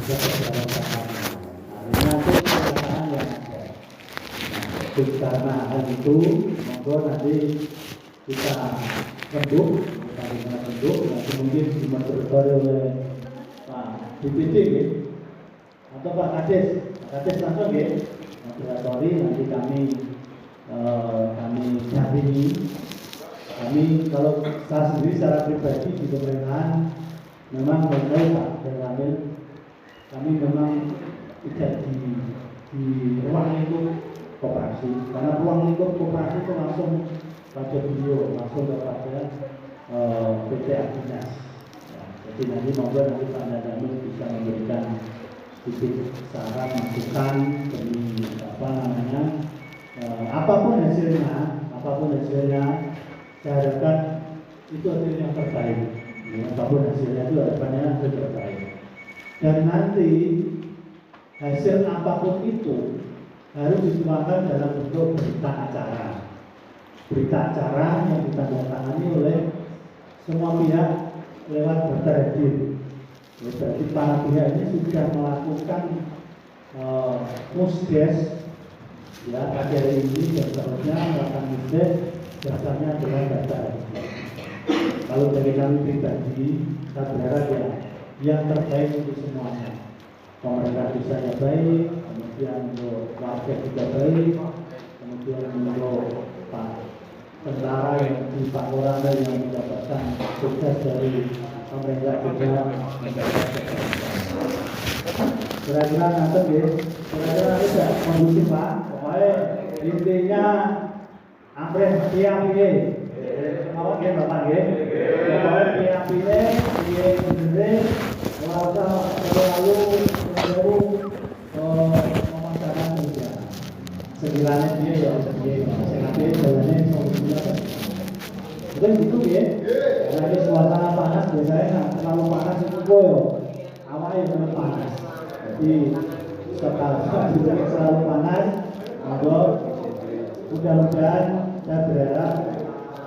juga kedaulatan. Artinya itu pernyataan yang ada. Nah, karena hal itu, monggo nanti kita renduk, nanti mungkin dimonitoring oleh Pak DPD, atau Pak Kades langsung ya, moderatori nanti kami dampingi. Kami kalau saya sendiri secara pribadi di pemerintahan memang mengenai Pak Ramil, kami memang tidak di ruang lingkup koperasi, karena ruang lingkup koperasi itu langsung pada beliau, langsung kepada PT Aginas. Jadi nanti monggo nanti Pak Ramil bisa memberikan sedikit saran masukan demi apapun hasilnya, saya harapkan itu hasil yang terbaik. Apapun hasilnya itu harapannya hasil terbaik. Dan nanti hasil apapun itu harus dituangkan dalam bentuk berita acara yang ditandatangani oleh semua pihak lewat berita. Berarti para pihak ini sudah melakukan musdes ya pada hari ini, dan seterusnya melakukan musdes dasarnya adalah data. Kalau dari kami pribadi, saya berharap ya yang terbaik untuk semuanya. Pemerintah desanya baik, kemudian untuk warga juga baik, kemudian untuk Pak tentara yang di Pak Koranda yang mendapatkan sukses dari pemerintah juga mendapatkan. Kira-kira nanti ya, kira-kira tidak mengusik Pak, pokoknya intinya ambil tiap ini. Awak ya Bapak ya, pokoknya tiap ini dia sendiri merasa terlalu memaksakan kerja. Sekiranya dia ya sengaja jalannya solusinya. Bukan gitu ya. Lagi suasana panas biasanya terlalu panas itu koyo. Awalnya benar panas. Jadi sekarang juga terlalu panas. Maka mudah-mudahan saya berharap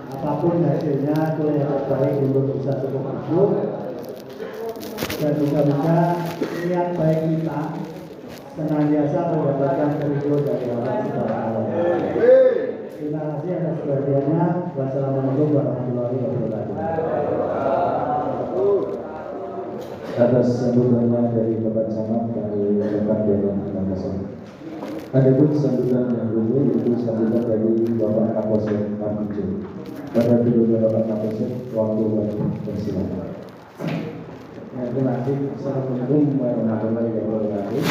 apapun hasilnya itu yang terbaik untuk bisa cukup hidup, dan juga niat baik kita senantiasa mendapatkan ridho dari Allah Subhanahu wa Ta'ala. Terima kasih atas perhatiannya. Wassalamualaikum warahmatullahi wabarakatuh. Atas sambutannya dari Bapak Camat dari Bapak Dewan Pengawasan. Adapun sambutan yang dulu itu sambutan dari Bapak Kapolsek Arjo. Pada kedua Bapak Kapolsek, waktu bersilakan. Terima kasih. Assalamualaikum warahmatullahi wabarakatuh.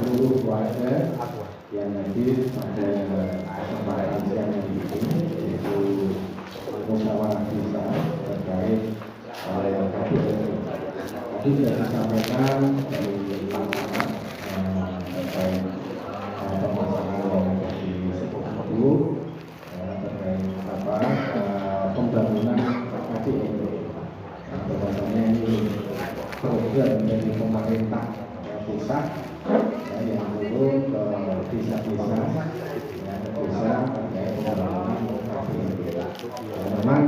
Seluruh warga yang hadir pada kesempatan siang ini, yaitu musyawarah desa terkait oleh KPU. Tadi sudah disampaikan dari Pak Camat terkait permasalahan yang ada di Sepuh terkait pembangunan KPU. Bahwasanya ini program dari pemerintah pusat yang turun ke desa-desa terkait pembangunan KPU. Memang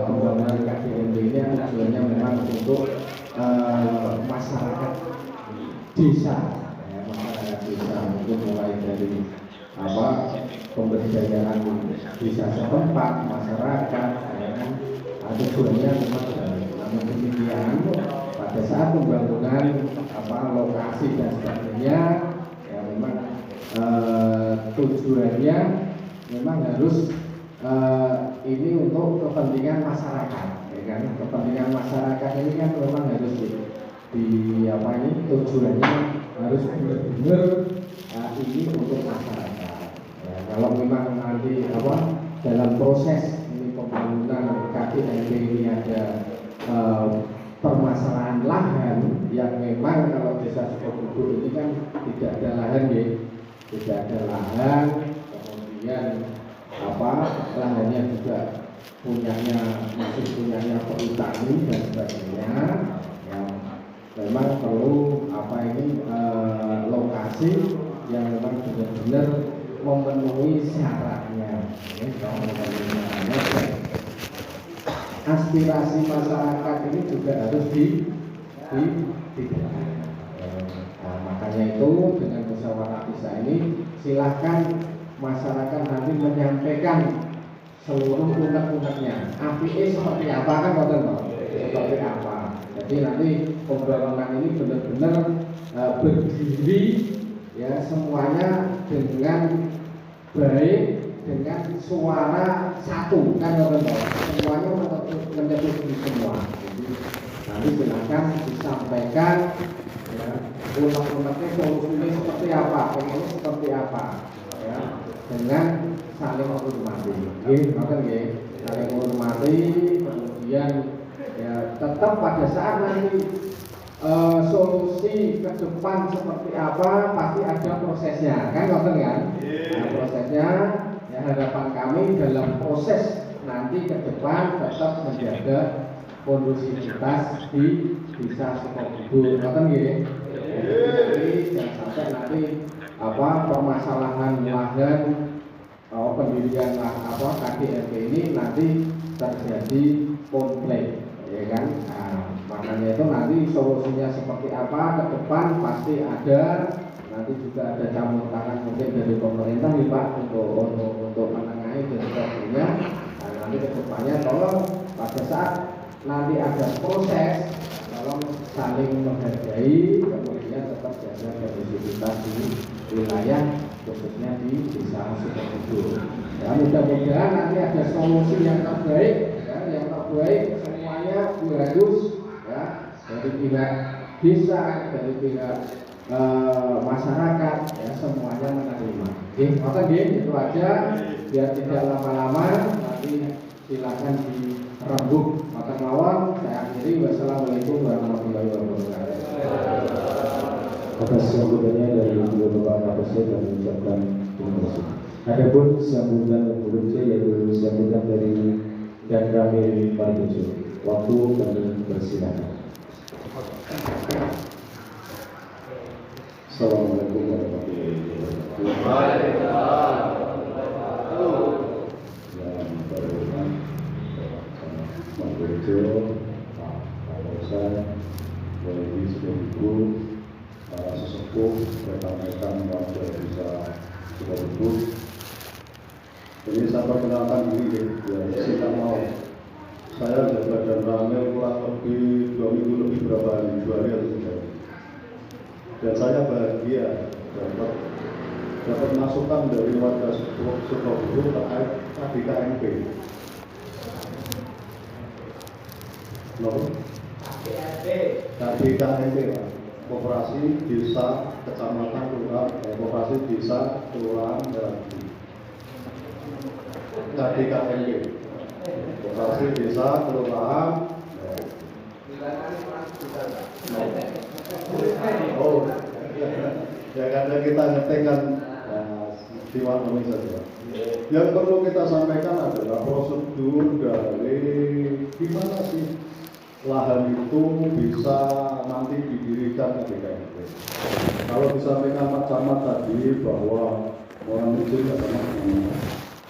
pembangunan KPU ini tujuannya memang untuk masyarakat desa, masyarakat desa untuk mulai dari pemberdayaan desa setempat masyarakat, tujuannya memang namun demikian pada saat pembangunan lokasi dan sebagainya ya memang tujuannya memang harus ini untuk kepentingan masyarakat, ya kan? Kepentingan masyarakat ini kan memang harus tujuannya harus benar-benar ini untuk masyarakat. Ya, kalau memang nanti dalam proses ini pembangunan KPLB ini ada permasalahan lahan yang memang kalau desa Sukododo ini kan tidak ada lahan ya, tidak ada lahan, kemudian lahannya juga masih punyanya perhutani dan sebagainya, yang memang perlu lokasi lokasi yang memang benar-benar memenuhi syaratnya. Kalau memenuhi syaratnya, aspirasi masyarakat ini juga harus nah, makanya itu dengan musyawarah desa ini silahkan masyarakat nanti menyampaikan seluruh unek-uneknya. APE seperti apa kan seperti apa. Jadi nanti pembangunan ini benar-benar berdiri ya semuanya dengan baik, dengan suara satu kan semuanya menyetujui semua. Jadi nanti silakan disampaikan ya unek-uneknya solusinya seperti apa, pengennya seperti apa ya dengan saling menghormati. Saling menghormati, kemudian ya tetap pada saat nanti solusi ke depan seperti apa pasti ada prosesnya kan kan? Nah, prosesnya ya harapan kami dalam proses nanti ke depan tetap menjaga kondusivitas di desa Sukobudul kan jadi jangan sampai nanti permasalahan lahan pendirian KDRT ini nanti terjadi konflik ya kan. Nah, makanya itu nanti solusinya seperti apa ke depan pasti ada, nanti juga ada campur tangan mungkin dari pemerintah nih Pak untuk menengahi dan sebagainya. Nah, nanti ke depannya tolong pada saat nanti ada proses tolong saling menghargai, kemudian tetap jaga kondusivitas di wilayah khususnya di desa Sukobudul. Ya mudah-mudahan nanti ada solusi yang terbaik ya, yang terbaik semuanya bagus ya dari pihak desa, dari pihak masyarakat ya semuanya menerima. Itu aja biar tidak lama-lama nanti silakan dirembuk makan mawon. Saya akhiri, wassalamualaikum warahmatullahi wabarakatuh. Atas sambutannya dari dua Bapak Kapolsek dan mengucapkan terima kasih. Adapun sambutan yang berikutnya yaitu sambutan dari Dan Ramil Margojo. Waktu kami persilakan. Assalamualaikum warahmatullahi wabarakatuh. Yang berhormat Margojo, Pak Kapolsek, Wali Sukobudul, para sesepuh, rekan-rekan warga desa Sukobudul. Ini saya perkenalkan diri ya, kita mau. Saya jaga dan ramai kurang lebih 2 minggu lebih berapa hari, 2 hari atau 3 hari. Dan saya bahagia dapat masukan dari warga Sukobudul terkait KDKMP. KDKMP, Koperasi Desa Kecamatan Kelurahan, Koperasi Desa Kelurahan Meranti. KDKMP, Koperasi Desa Kelurahan. Oh, ya karena kita ngetikkan diwakili saja. Yang perlu kita sampaikan adalah prosedur dari gimana sih lahan itu bisa nanti didirikan KDKMP. Kalau disampaikan Pak Camat tadi bahwa mohon izin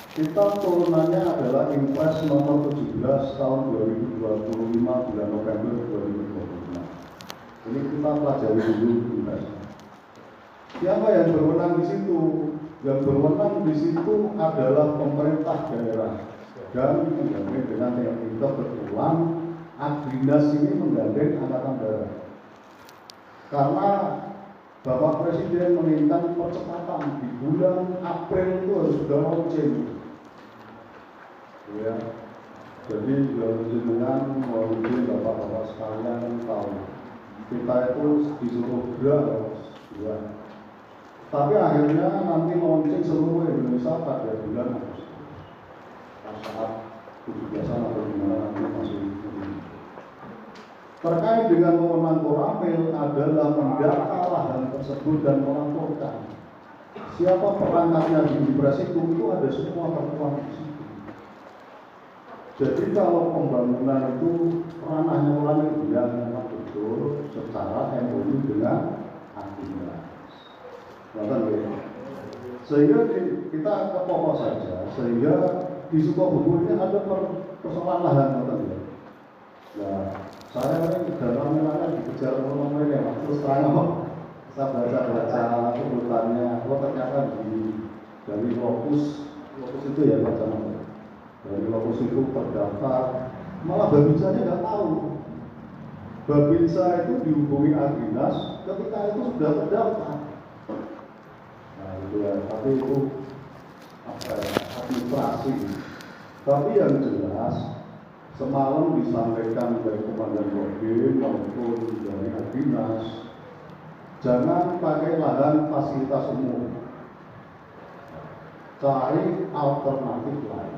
kita turunannya adalah Impres nomor 17 tahun 2025 bulan November 2026. Ini kita pelajari dulu Impres. Siapa yang berwenang di situ? Yang berwenang di situ adalah pemerintah daerah dan menggandeng dengan TNI. Kebetulan Agrinas ini menggandeng Angkatan Darat. Karena Bapak Presiden menginginkan percepatan di bulan April itu harus sudah launching. Ya, jadi dengan mungkin Bapak-bapak sekalian tahu kita itu disuruh gerak ya. Tapi akhirnya nanti launching seluruh Indonesia pada bulan Agustus. Saat 17-an atau gimana nanti masih terkait dengan wewenang Koramil adalah mendata lahan tersebut dan melaporkan siapa perangkatnya di Impres itu ada semua pertemuan di situ. Jadi kalau pembangunan itu ranahnya yang betul secara MOU dengan Agrinas. Sehingga kita ke pokok saja, sehingga di Sukabumi ini ada persoalan lahan, nah, saya ini dalam wilayah dikejar orang-orang yang terus terang, saya baca urutannya, ternyata dari lokus itu ya baca dari lokus itu terdaftar, malah Babinsa-nya nggak tahu. Babinsa itu dihubungi Agrinas ketika itu sudah terdaftar. Nah itu ya, tapi itu administrasi. Tapi yang jelas semalam disampaikan dari Komandan Kodim maupun dari Agrinas, jangan pakai lahan fasilitas umum, cari alternatif lain.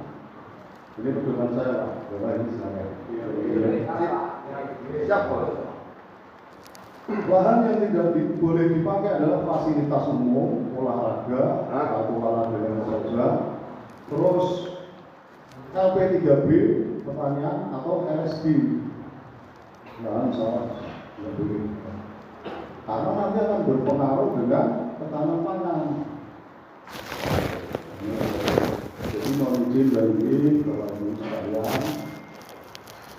Ini pedoman saya, Pak. Bapak ini silakan. Lahan yang tidak boleh dipakai adalah fasilitas umum, olahraga atau olahraga yang saja, terus LP3B, pertanian atau LSB. Nah, misalnya lebih, karena nanti akan berpengaruh dengan ketahanan pangan. Jadi mohon izin dari Bapak Ibu sekalian,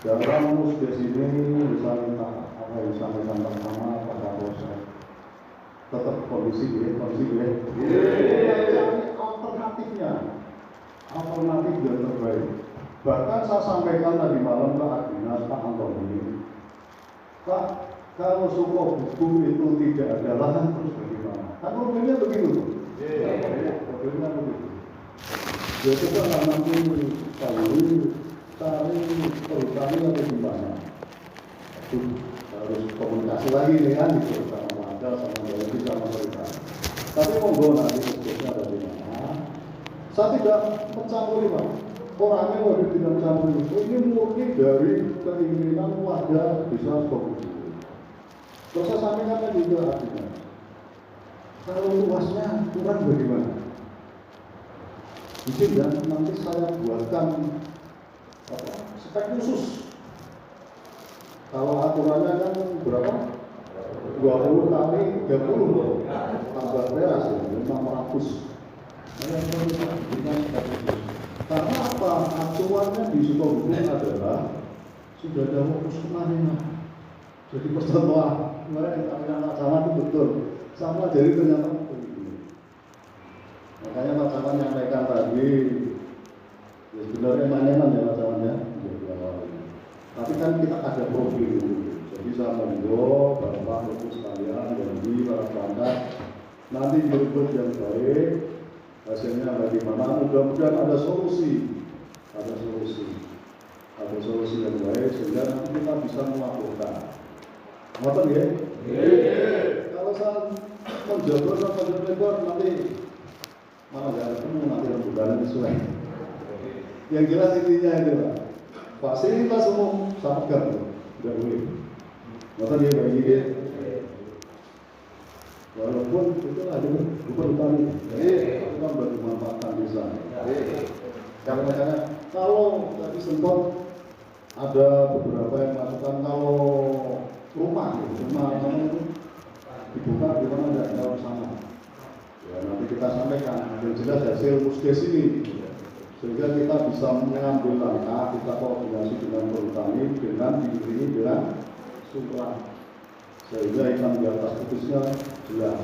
dalam musdes ini bisa minta apa yang disampaikan pertama pada proses tetap kondisi alternatif yang terbaik. Bahkan saya sampaikan tadi malam ke Agrinas Pak Antoni, Pak, kalau Sukabumi itu tidak ada lahan terus bagaimana? Kan problemnya begitu. Problemnya begitu. Jadi kan nanti cari perhutani atau gimana? Itu harus komunikasi lagi nih kan, gitu, sama warga, sama BLB, sama perhutani. Tapi monggo nanti prosesnya ada di mana? Saya tidak mencampuri, Pak. Orangnya wajib tidak mencampuri. Ini murni dari keinginan warga desa Sukabumi. Terus saya sampaikan juga artinya, kalau luasnya kurang bagaimana? Mungkin ya, nanti saya buatkan spek khusus. Kalau aturannya kan berapa? 20 kali 30 tambah teras 500. Karena apa? Acuannya di Sukabumi adalah sudah ada fokus kemarin. Jadi percontohan kemarin anak sama itu betul sama, jadi ternyata makanya Pak Camat menyampaikan tadi, ya sebenarnya mana ya Pak Camat ya, tapi kan kita ada profil dulu. Jadi saya monggo Bapak Ibu sekalian, jadi para perangkat nanti dirubah yang baik, hasilnya bagaimana, mudah-mudahan ada solusi yang baik sehingga nanti kita bisa melakukan. Ngoten ya? Kalau saya menjaga nanti malah nggak ketemu, nanti bukan sesuai. Yang jelas intinya itu Pak, fasilitas umum sangat gak boleh. Maka dia bagi dia, walaupun itu ada bukan utama, itu kan bermanfaatkan desa. Kalau misalnya kalau tadi sempat ada beberapa yang mengatakan kalau rumah itu dibuka di mana ada sama. Ya, nanti kita sampaikan yang jelas hasil musdes ini, sehingga kita bisa mengambil langkah, kita koordinasi dengan perhutani, dengan diiringi dengan surat, sehingga ikan di atas putusnya jelas,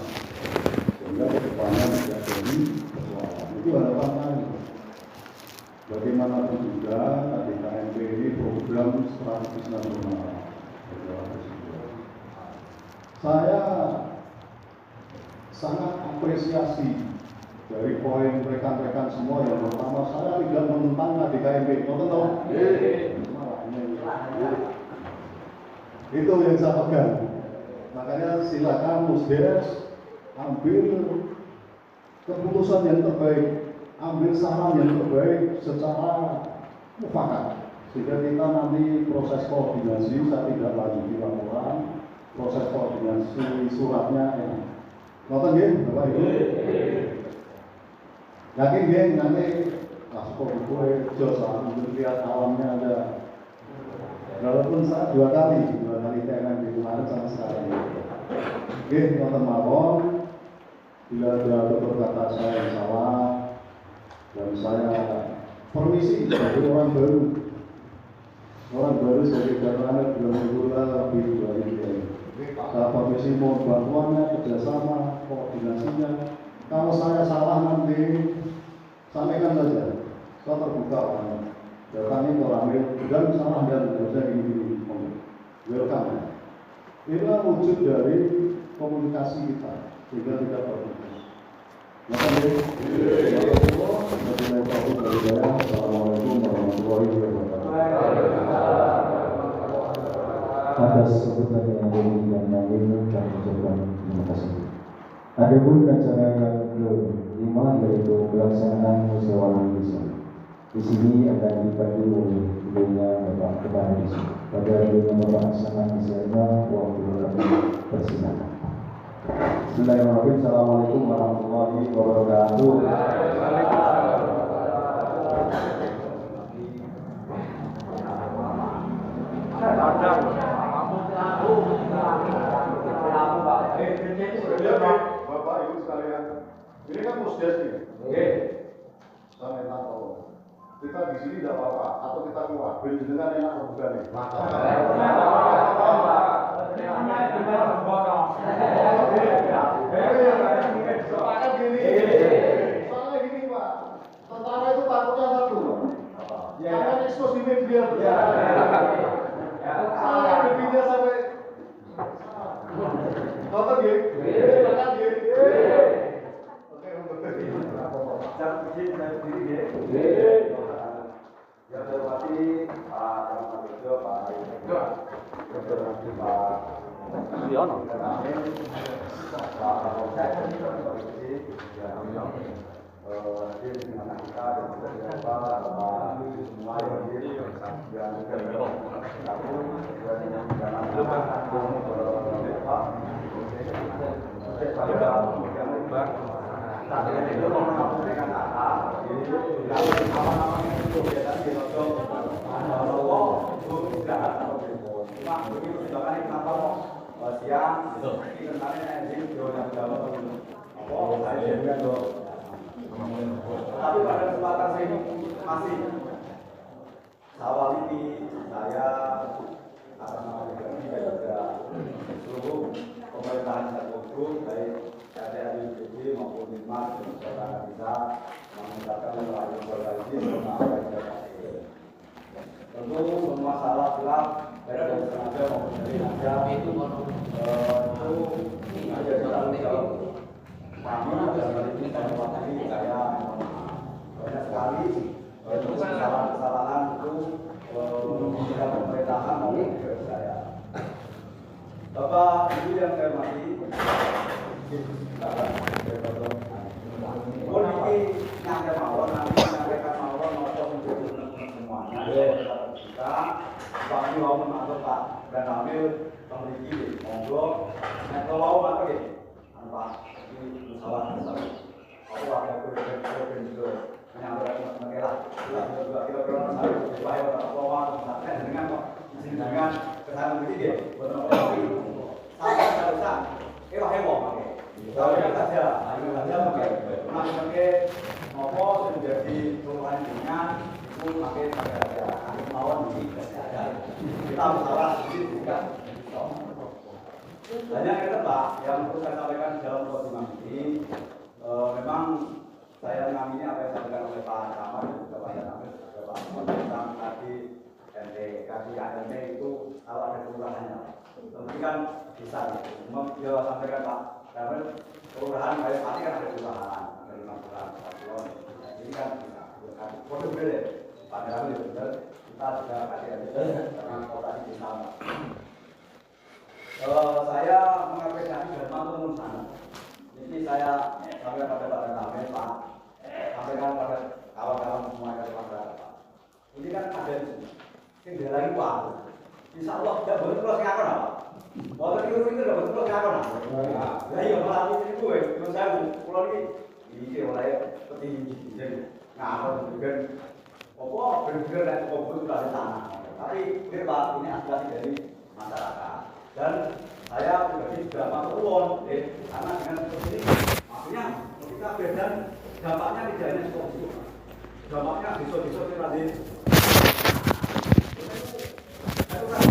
sehingga kedepannya tidak jadi persoalan. Itu harapan kami. Bagaimanapun juga KMP ini program strategis nasional. Saya sangat apresiasi dari poin rekan-rekan semua. Yang pertama, saya tidak menentang KMP. Itu yang saya pegang. Makanya silakan musdes ambil keputusan yang terbaik, ambil saran yang terbaik secara mufakat, sehingga kita nanti proses koordinasi, saya tidak lanjuti laporan, proses koordinasi suratnya enak. Nonton ya, Bapak Ibu. Yakin ya, nanti paspor gue jos lihat alamnya ada. Walaupun saya dua kali TNM di kemarin sama sekarang. Oke, nonton mawon. Bila ada tutur kata saya yang salah dan saya permisi sebagai orang baru sebagai karena belum gula lebih dari saya permisi mohon bantuannya, kerjasama, koordinasinya. Kalau saya salah nanti sampaikan saja, saya terbuka orangnya. Datangi Koramil dan salah dan bisa gini-gini, welcome. Inilah wujud dari komunikasi kita sehingga tidak terputus. Assalamualaikum warahmatullahi wabarakatuh. Atas sambutan yang diberikan kami dan mengucapkan terima kasih. Adapun acara yang kelima yaitu pelaksanaan musyawarah desa. Di sini akan dipandu oleh ibunya Bapak Kepala Desa. Pada ibunya Bapak Asana Misalnya, waktu kami persilakan. Bismillahirrahmanirrahim. Assalamualaikum warahmatullahi wabarakatuh. Bapak Ibu sekalian, ini kan musdes nih. Saya minta tolong. Kita di sini tidak apa-apa, atau kita keluar. Dengan enak bukan nih. Soalnya gini Pak, tentara itu takutnya satu. Jangan ekspos di media. Saya berpindah sampai. Nonton ya? Nonton ya? Oke, jangan berdiri ya. Yang saya hormati Pak Rahmat Bejo, Pak Ibu, yang saya hormati Pak Siono, Pak Kapolsek, Pak Isi, hadir di mana kita dan juga Bapak semua yang hadir yang bergabung tapi pada kesempatan saya masih awali saya akan mengajukan dan juga seluruh pemerintahan Satu baik KDR UPD maupun Dinas akan bisa mengucapkan melalui berbagai tentu semua salah silap baik dari sengaja maupun dari sengaja itu menjadi tanggung jawab kami dan hari ini saya mewakili saya banyak sekali kesalahan itu merugikan pemerintahan maupun saya. Bapak Ibu yang saya hormati, nanti menyampaikan mawon maupun semuanya. Kita kami mau mengatur Pak dan ambil memiliki monggo. Kalau mau apa ya? Pak ini salah besar. Aku ada kebetulan juga menyampaikan mengelak. Kira-kira saya supaya orang sampai dengan dengan kesalahan begini benar-benar sampai seharusnya heboh pakai saja pakai mau menjadi kelurahan dengan itu pakai saja mawon di kita salah sedikit juga hanya kita Pak yang perlu saya sampaikan dalam proses ini memang saya mengamini apa yang disampaikan oleh Pak Kamar dan juga Pak Kamar tentang tadi KDRT itu kalau ada kelurahannya tentu kan bisa ya sampaikan Pak karena kelurahan baik pasti kan ada kelurahan ada 5 kelurahan ini kan bisa kode beda Pak Kamar ya benar kita juga KDRT dengan kota di desa saya mengapresiasi dan matur sana jadi saya sampaikan pada Pak Kamar Pak sampaikan pada kawan-kawan semua dari masyarakat Pak ini kan ada tinggal lagi Pak insya Allah tidak boleh terus ngakon apa waktu itu tidak boleh terus ngakon ya iya malah ini gue menurut saya pulau ini mulai petinggi jadi ngakon juga apa benar-benar dan kopi sudah di tanah tapi ini Pak ini aspirasi dari masyarakat dan saya pribadi juga maturun karena dengan seperti ini maksudnya dan dampaknya tidak hanya sekolah, dampaknya besok-besok kita di itu kan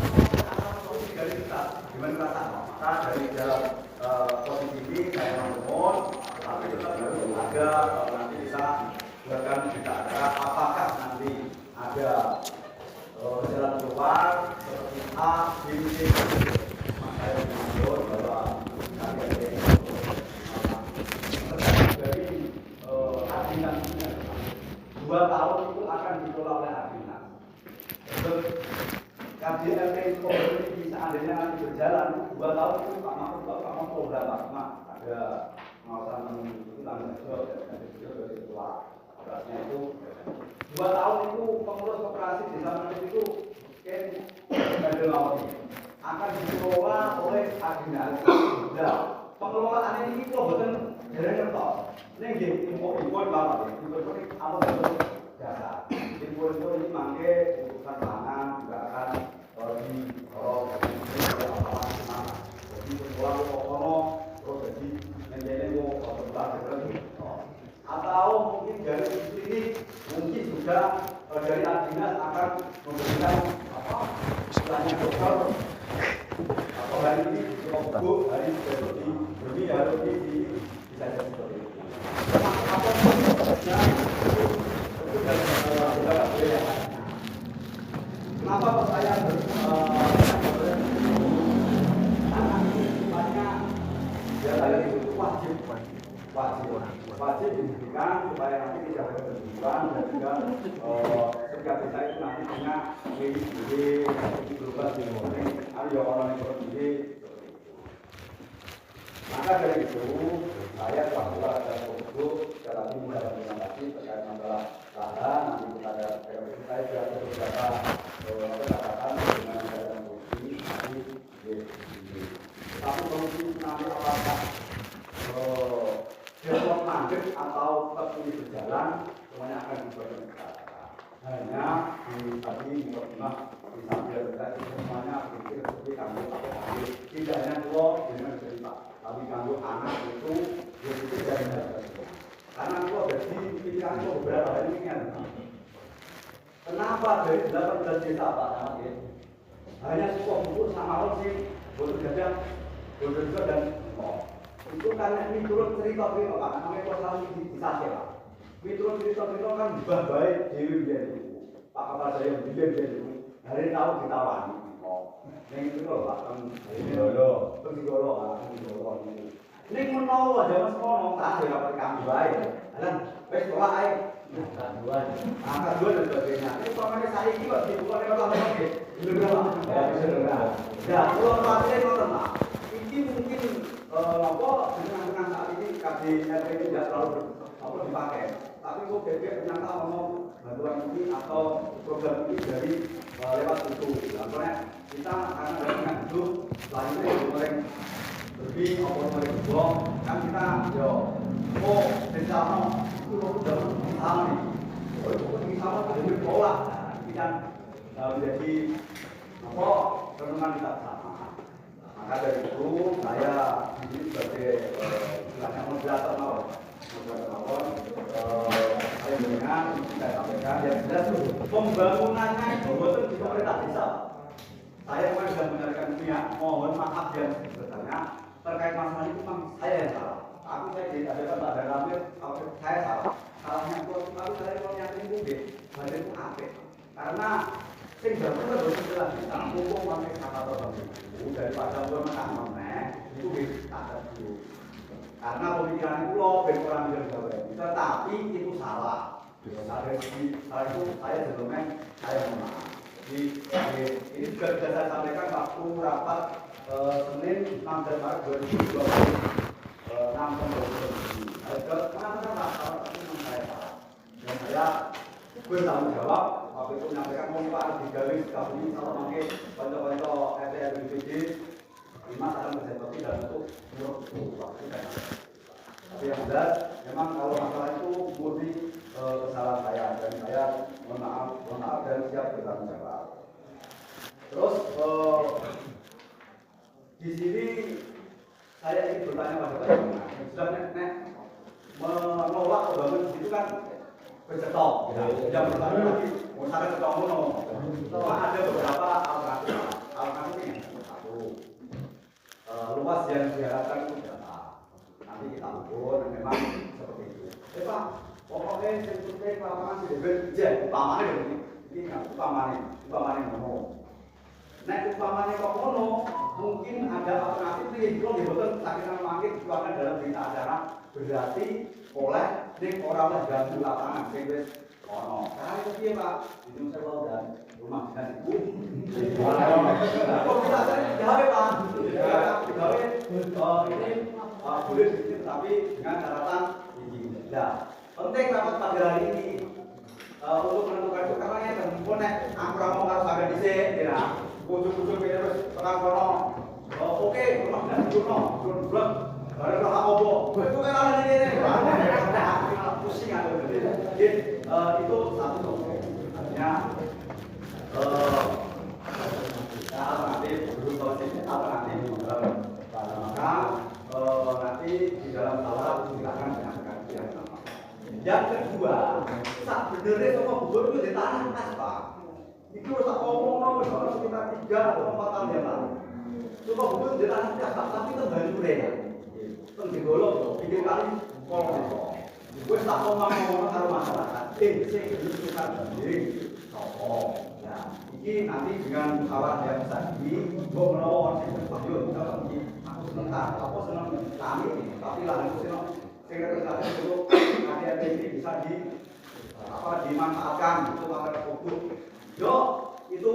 dari kita gimana rasa maka dari dalam posisi ini saya mohon tapi tetap harus ada nanti bisa buatkan kita ada apakah nanti ada jalan keluar seperti A, B, C saya mengatur bahwa kami ada dari Adinas 2 tahun itu akan dikelola oleh Adinas. Untuk KJLT ini seandainya nanti berjalan 2 tahun itu Pak Mahfud berapa? Ada pengawasan itu dari ketua berasnya itu 2 tahun itu pengurus koperasi desa Manuk itu akan dikelola oleh Adinas. Nah, pengelolaan ini kok betul dari ngertos. Ini nggih info banget. Info ini apa betul jasa. Info ini mangke urusan pangan juga akan di jadi sekolah kono terus jadi menjadi tempat seperti atau mungkin dari sini mungkin juga dari Adinas akan memberikan apa istilahnya dokter atau hari ini buku hari besok di bumi harus di bisa jadi seperti itu. Apa yang itu dari beberapa beliau. Kenapa saya anak ini sifatnya dia itu wajib diberikan supaya nanti tidak ada kebutuhan dan juga setiap desa itu nanti punya milik global di ada orang yang berdiri. Maka dari itu saya bahwa ada produk dalam mengatasi terkait masalah lahan nanti kita ada saya sudah ada beberapa katakan dengan dalam produksi nanti tapi produksi nanti apakah develop mandek atau tetap ini berjalan semuanya akan dibuat hanya di tadi pernah disampaikan tadi semuanya pikir seperti kami tidak hanya keluar dengan cerita tapi kami anak itu berpikir dari karena keluar dari pikiran itu beberapa hari ini kan kenapa dari 18 desa Pak Ahmad hanya sebuah buku sama orang sih bodoh gajah bodoh juga dan itu karena ini turun cerita-cerita Pak namanya kuasa di Sasya Pak ini turun cerita-cerita kan bah baik Dewi dia itu Pak Kapal saya dia itu hari tahu ditawani yang itu loh Pak kan ini dolo ini menawa aja mas ngomong tak ada dapat kami baik dan wes sekolah air angka 2 dan sebagainya ini pokoknya saya ini Pak dibuka lewat apa lagi itu berapa ya kalau pasien nonton Pak ini mungkin apa dengan saat ini KJLT tidak terlalu dipakai tapi kok BPK ternyata ngomong bantuan ini atau program ini dari lewat itu karena kita karena dengan itu lainnya yang lebih apa boleh kan kita yo desa itu udah sama nih ini sama ada pola kita menjadi apa renungan kita sama. Maka dari itu saya ini sebagai istilahnya moderator saya mendengar saya sampaikan yang jelas pembangunannya itu betul di pemerintah desa. Saya sudah menyampaikan pihak mohon maaf yang sebetulnya terkait masalah itu memang saya yang salah. Aku saya tidak ada Pak Ramir, saya salah. Salahnya kalau saya mau yakin mungkin badan itu apik. Karena sing jaman itu jelas kita mumpung pakai kata itu daripada menekan meneh itu bisa dulu. Karena pemikiran itu loh orang bisa tetapi itu salah. Dari salah itu saya sebelumnya saya menolak. Ini juga sudah saya sampaikan waktu rapat Senin 16 Maret 2020 dan saya bertanggung jawab waktu itu menyampaikan manfaat di garis kabin kalau pakai konco-konco RT LPD 5 akan berseperti dalam bentuk waktu tapi yang jelas memang kalau masalah itu murni kesalahan saya dan saya mohon maaf dan siap bertanggung jawab. Terus di sini saya ingin bertanya pada Pak sudah menolak bangun itu kan bercetok, yang pertama lagi misalnya cetok mono, ada beberapa alternatif ini. Satu, luas yang diharapkan itu berapa? Nanti kita ukur, memang seperti itu. Pak, pokoknya sebetulnya lapangan di DBJ, umpamanya ini umpamanya mono. Nah, umpamanya kok mono, mungkin ada alternatif yang belum dibutuhkan sakitan mangkit dikeluarkan dalam berita acara, berarti oleh ning orang mengganggu lapangan sehingga ono. Karena itu dia Pak, itu saya dan rumah dinas ibu. Kok kita gawe Pak? Gawe ini boleh sedikit tapi dengan catatan izin. Nah, penting rapat pada hari ini untuk menentukan itu karena yang telepon nek aku ora mau karo sampean dhisik ya. Kudu-kudu terus tekan kono. Oke, rumah dinas ibu no. Blok. Barang roh apa? Itu kan ada ini. Pusing aku. Jadi itu satu. Artinya alternatif berupa alternatif maka nanti di dalam salah silakan menyampaikan yang sama. Yang kedua, sebenarnya sama bubur itu di tanah kas Pak. Itu tak ngomong sekitar 3 atau 4 tahun yang lalu. Cuma bubur di tanah kas Pak, tapi itu baru ya. Tenggolok, bikin kali kolom itu. Gue tak ngomong karo masyarakat. Sing kita sendiri. Nah, ini nanti dengan musyawarah yang besar ini, gue menawarkan sesuatu aku sebentar, aku senang kami, tapi lah aku senang sekretariat itu ada ini bisa dimanfaatkan untuk masyarakat publik. Yo, itu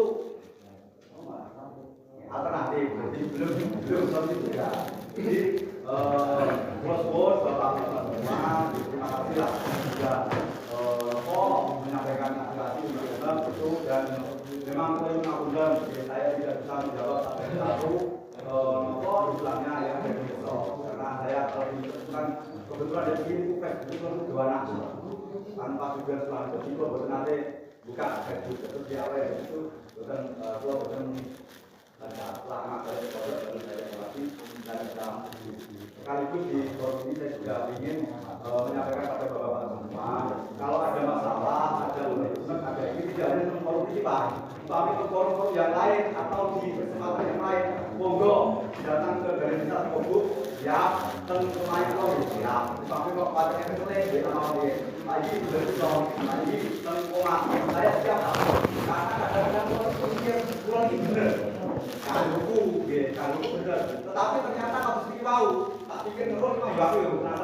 alternatif, belum itu ya. Jadi bos-bos, bapak-bapak semua, terima kasih lah sudah menyampaikan aspirasi undang-undang itu dan memang undang-undang saya tidak bisa menjawab sampai satu istilahnya ya karena saya kebetulan di sini kebetulan dua anak tanpa juga selanjutnya itu nanti buka Facebook terus di awal itu bukan ada lama dari produk dan saya lagi dan sekaligus di forum ini saya juga ingin menyampaikan pada bapak-bapak semua kalau ada masalah, ada unek-unek, ada ini tidak hanya di forum ini Pak, tapi ke forum-forum yang lain atau di kesempatan yang lain monggo datang ke organisasi publik ya dan kemarin kalau ya tapi kok pakai keseleng di nama dia lagi bersong lagi tengkorak saya siap karena kadang-kadang orang pikir kurang bener kalau buku, kalau benar. Tetapi ternyata harus dikau. Tak pikir terus membantu ya benar.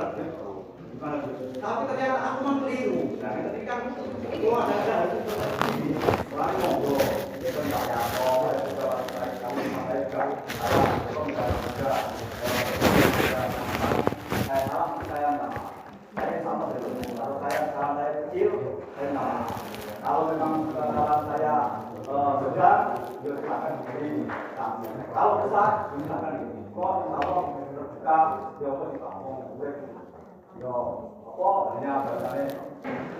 Tapi ternyata aku mengkeliru. Nah, ketika itu ada harus terjadi. Orang ngobrol, dia bertanya, kami sampaikan, saya sama dengan kalau saya kecil, saya nama. Kalau memang saya sedang, ya silakan begini. Kalau besar, silakan ini. Kok kalau terbuka, ya apa sih kamu? Yo, apa hanya bahasanya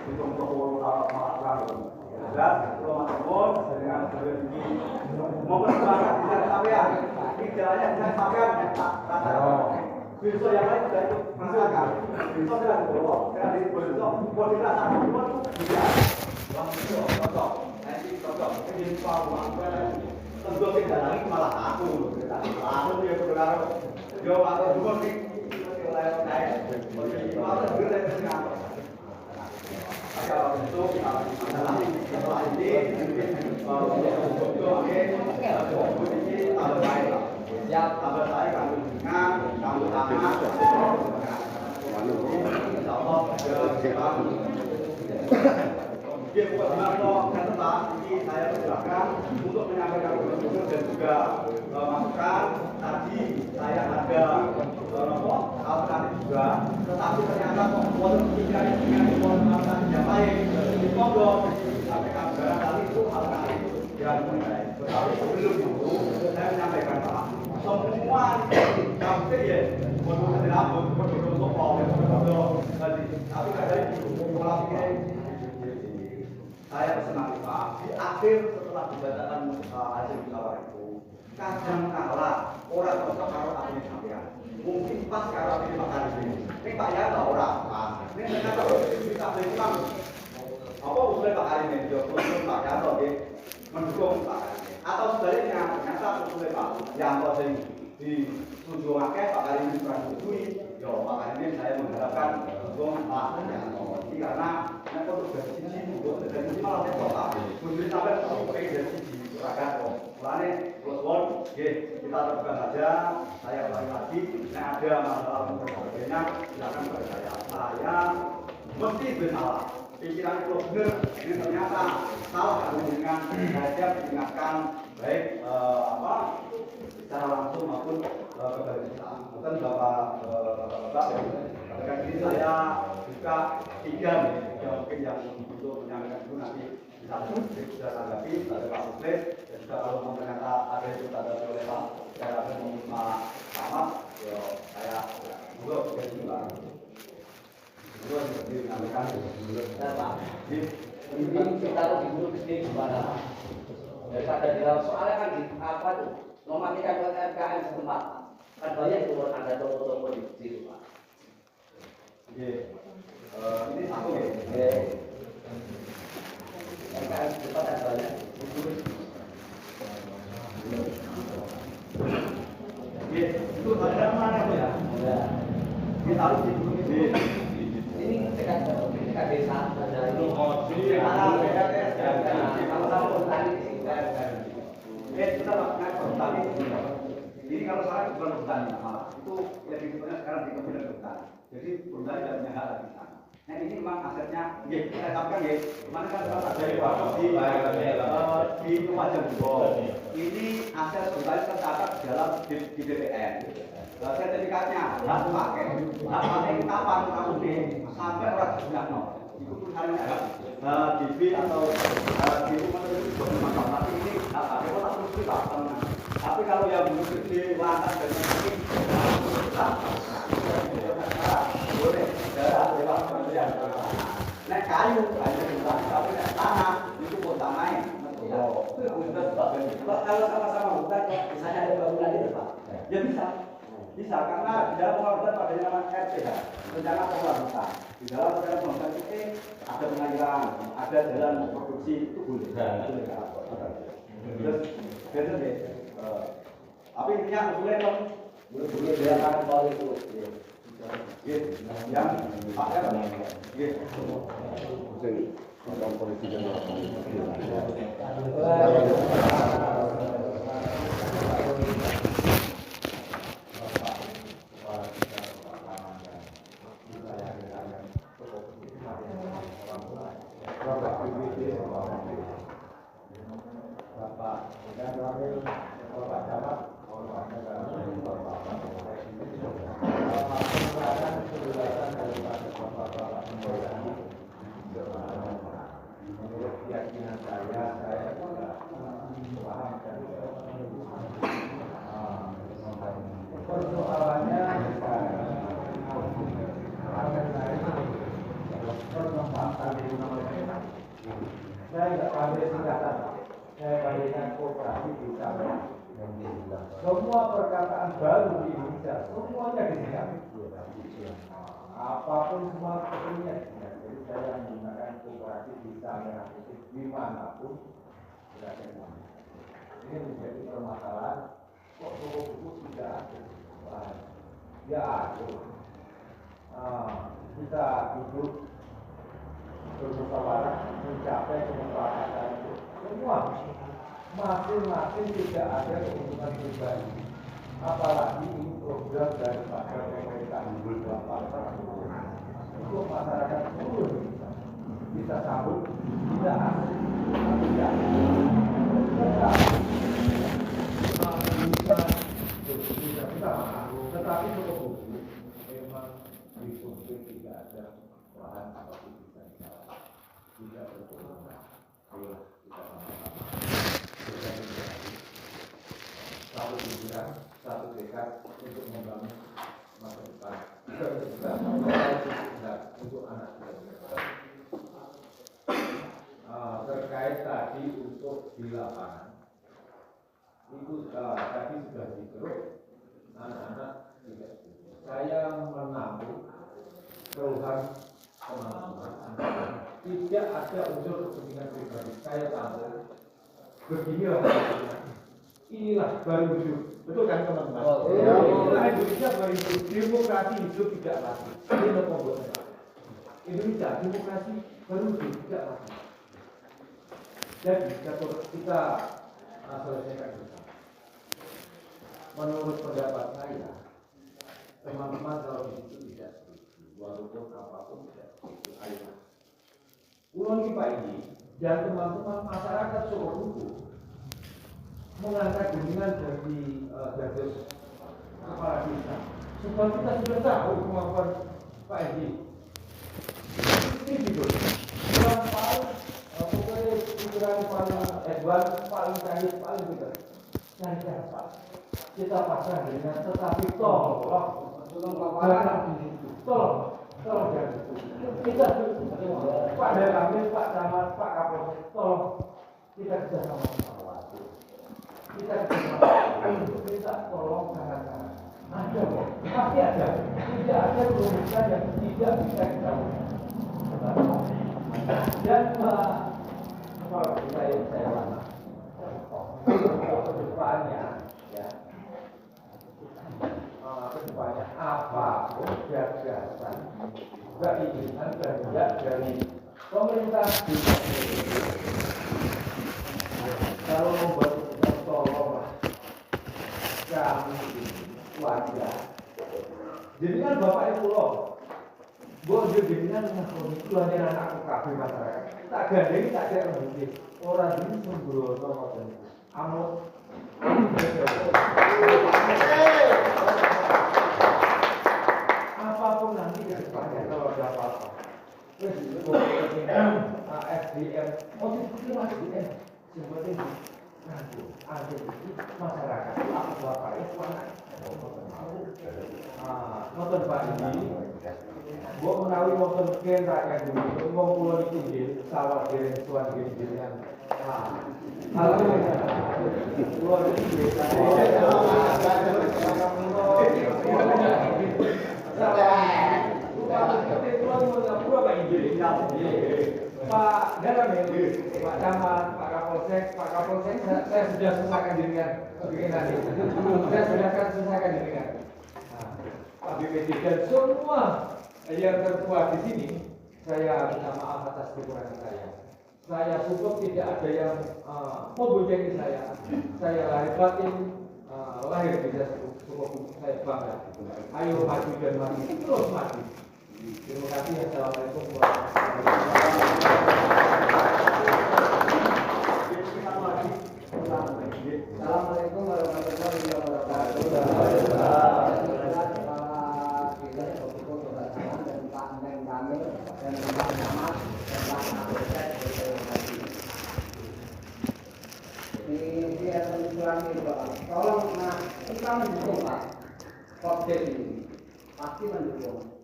hitung puluh melakukan. Dan teman-teman dengan begini mempertimbangkan tidak sampean, tidak hanya dengan sampean kata besok yang lain sudah ikut merasakan. Besok sudah berubah. Karena di besok buat dirasakan semua itu tidak. Cocok. Nanti cocok. Ini uang. Tentu tidak lagi malah aku. Aku dia berpengaruh. Yo atau dua nih. Oleh saya. Malah gede dengan. Kalau itu adalah setelah ini ya kabar saya kamu dengar kamu tamat insyaallah dia buat mana catatan ini saya persilakan untuk menyampaikan usul dan juga masukan tadi saya ada alternatif juga tetapi ternyata walaupun tidak dengan alternatif yang lain monggo sampaikan barangkali itu alternatif yang baik tetapi sebelum itu saya menyampaikan Pak semua kampanye ya untuk dirambut untuk sopol tapi kadang pola pikir saya bersenang Pak di akhir setelah dibacakan hasil musyawarah itu kadang kala orang cocok karo ahli sampean mungkin pas karo ahli makan ini Pak ya orang ini ternyata kita memang apa usulnya Pak Karim ini, usul Pak Yanto mendukung Pak Karim, atau sebaliknya ternyata usulnya Pak Yanto ditunjukkan Pak Karim ini berani, ya Pak Karim ini saya mengharapkan dukung Pak Yanto, karena untuk dari sisi malah saya kota, mungkin sampai dari sisi rakyat kok, mulanya Boswon, kita terbuka saja, saya ulangi lagi, yang ada masalah berbeda, silakan pada saya mesti bersalah. Pikiran itu benar, ini ternyata salah dengan saya diingatkan baik secara langsung maupun kepada kita. Mungkin Bapak dengan ini saya buka 3 mungkin yang untuk menyampaikan itu nanti bisa tanggapi dari Pak Sukles dan juga kalau ternyata ada yang ditanggapi oleh Pak saya Pak Ahmad, saya juga begitu Pak. Ini kita harus diburu gede gimana? Daripada di dalam soalnya kan di apa tuh? Mematikan UMKM setempat. Kan banyak turun ada toko-toko di situ Pak. Ini satu ya. UMKM setempat ada banyak. Itu ada mana itu ya? Kita harus diburu gede. Ini dekat desa ada ini. Ini kalau saya bukan petani malah itu lebih sebenarnya sekarang di Kementerian Pertanian. Jadi perusahaan tidak punya hak lagi di sana. Nah ini memang asetnya, saya katakan kemana kan kalau ada di Lumajang Bogor. Ini aset perusahaan tercatat dalam di BPN. Sertifikatnya hak pakai itu kapan kamu sampai orang sudah itu pun hanya di B atau di rumah itu bermakam tapi ini hak pakai kok terus dilakukan. Tapi kalau yang menuju di lantai dan mungkin boleh darah lewat kementerian. Nek kayu bukan, tapi nek tanah itu pun tanah. Kalau sama-sama hutan, misalnya ada bangunan itu Pak, ya bisa karena di dalam pengawasan pada nama RPH, rencana pengelolaan hutan. Di dalam rencana pengelolaan itu ada pengairan, ada jalan produksi itu boleh. Terus benar deh. Tapi intinya usulnya dong, boleh dilakukan soal itu. Yang pakai apa? Keyakinan saya juga paham dan persoalannya perkembangan saya nggak pandai singkatan, saya pandaikan kooperasi di sana. Semua perkataan baru di Indonesia semuanya disingkat. Apapun semua kepentingan. Jadi saya menggunakan kooperasi bisa merah putih dimanapun berada. Ini menjadi permasalahan. Kok toko buku tidak ada? Ya ada. Kita duduk bermusyawarah mencapai kesepakatan itu. Semua masing-masing tidak ada keuntungan pribadi. Apalagi ini program dari pemerintah untuk masyarakat seluruh bisa sambut, tidak asli, tidak tetapi untuk buku memang disurvei tidak ada bahan apapun bisa disalah, tidak berkeluarga. Ayo kita satu pikiran, satu tekad untuk membangun masa depan untuk anak kita. Terkait tadi untuk di lapangan itu tadi sudah dikeruk anak-anak tidak. Saya menampung keluhan teman-teman, tidak ada unsur kepentingan pribadi. Saya tahu beginilah, inilah baru hidup, betul kan teman-teman? Inilah Indonesia baru hidup, demokrasi hidup tidak mati. Ini pembuatan Indonesia demokrasi baru hidup tidak mati. Jadi kita selesaikan bersama. Menurut pendapat saya, teman-teman kalau di situ tidak setuju, walaupun apapun tidak setuju, ayo. Ulun kita ini dan teman-teman masyarakat Sorobuku mengangkat dengan dari kepala desa. Supaya kita sudah tahu kemampuan Pak Edi. Ini gitu. Yang paling pokoknya pikiran paling Edward paling canggih paling kita cari siapa? Kita pasang dengan tetapi tolong jangan kita pada kami Pak Camat Pak Kapolres tolong kita bisa sama-sama kita minta tolong kanan-kanan ada kok pasti ada tidak ada perubahan yang tidak bisa kita dan kalau saya lama kedepannya ya kedepannya apapun gagasan keinginan kehendak dari pemerintah kalau membuat tolonglah kami warga jadi kan bapak ibu loh buat jadinya itu hanya anak KB masyarakat tak gandeng tak ada mungkin orang ini sembrono dan amuk apapun nanti ke depannya kalau ada apa-apa SDM itu SDM seperti nanti ada di masyarakat aku bapak itu anak nonton Pak ini gua menawi nonton ken rakyat dulu ngomong pulau itu di sawah dari tuan gini kan halo pulau itu Pak Dalam Pak Camat, Pak Kapolsek, saya sudah selesaikan dengan bikinan itu. Saya sudah selesaikan dengan Pak BPT dan semua yang terkuat di sini. Saya minta maaf atas kekurangan saya. Saya cukup tidak ada yang membunyikan saya. Saya lahir batin, lahir bisa cukup saya bangga. Ayo maju dan maju, terus maju. Terima kasih. Assalamualaikum warahmatullahi wabarakatuh. Assalamualaikum warahmatullahi wabarakatuh. Dan Pak Neng Kamil dan Pak Camat dan Pak Kapolsek ini akan diulangi Pak. Tolong kita mendukung Pak Kopdem ini pasti mendukung.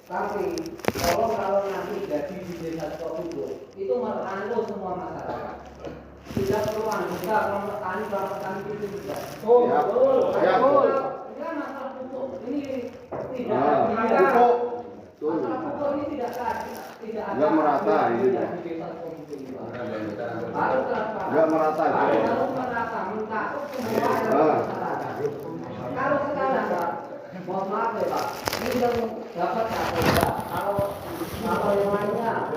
Tapi kalau nanti jadi di desa Sorobuku itu merangkul semua masyarakat. Tidak perlu anggota kalau petani itu juga. Ya, betul. Ya masalah pupuk ini tidak ada. Masalah pupuk ini tidak ada. Merata ini. Di desa Sorobuku ini. Harus merata. Harus merata, mencakup semua masyarakat. Kalau sekarang Pak, mohon maaf ya Pak, ini yang dapat ya, kalau yang lainnya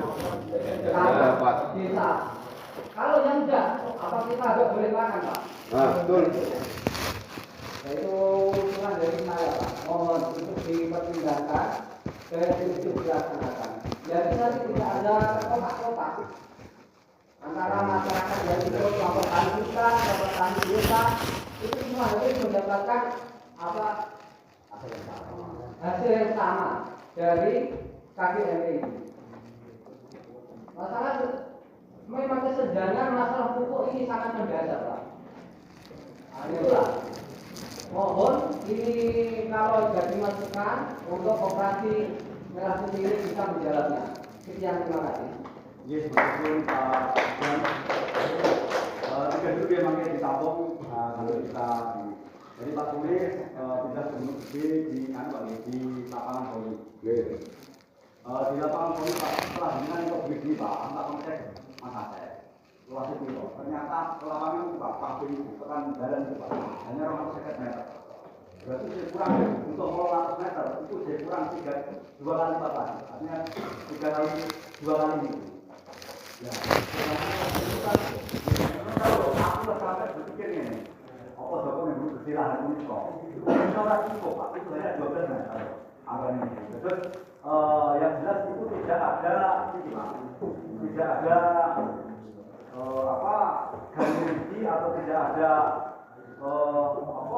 dapat bisa. Kalau yang enggak, apa kita agak boleh makan Pak? Betul. Itu usulan dari saya Pak, mohon itu dipertimbangkan dan itu dilaksanakan. Jadi nanti tidak ada kotak-kotak antara masyarakat yang ikut melaporkan kita, melaporkan desa, itu semua harus mendapatkan apa hasil yang sama dari KPM ini. Masalah memang kesenjangan masalah pupuk ini sangat mendasar Pak. Itulah mohon ini kalau jadi masukan untuk operasi merah putih ini bisa berjalannya. Sekian, terima kasih. Yes, meskipun tiga dulu dia manggil ditabung, kalau kita jadi Pak Tulis bisa di lapangan poli. di lapangan poli Pak, setelah dengan itu begini Pak, antar konteks Mas Aceh. Luas itu ternyata lapangan itu Pak, pabrik itu, tekan jalan itu Pak, hanya 250 meter. Berarti saya kurang untuk 200 meter, itu saya kurang 2 kali lipat lagi. Artinya 3 kali 2 kali itu. Ya, kalau aku sampai berpikir ini, apa dokumen itu bersilah ini kok? Itu orang cukup Pak, itu hanya 12 meter. Anggaran ini. Terus yang jelas itu tidak ada garansi atau tidak ada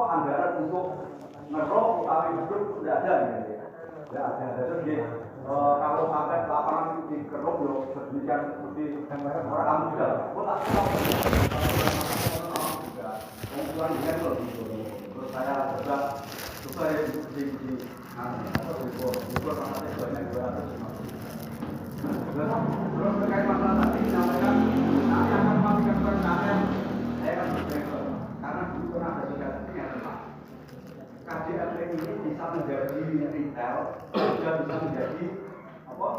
anggaran untuk ngerok utawi hidup tidak ada gitu ya. Tidak ada. Jadi kalau sampai lapangan itu dikeruk yo sedemikian seperti orang kamu juga. Kok tak tahu juga. Ukuran dengan loh gitu. Terus saya juga di Bogor masanya banyak 250. Terus terkait masalah tadi disampaikan nanti akan melakukan perencanaan saya akan berpikir karena dulu pernah ada sosialisasi yang tepat. KDRT ini bisa menjadi retail, juga bisa menjadi apa?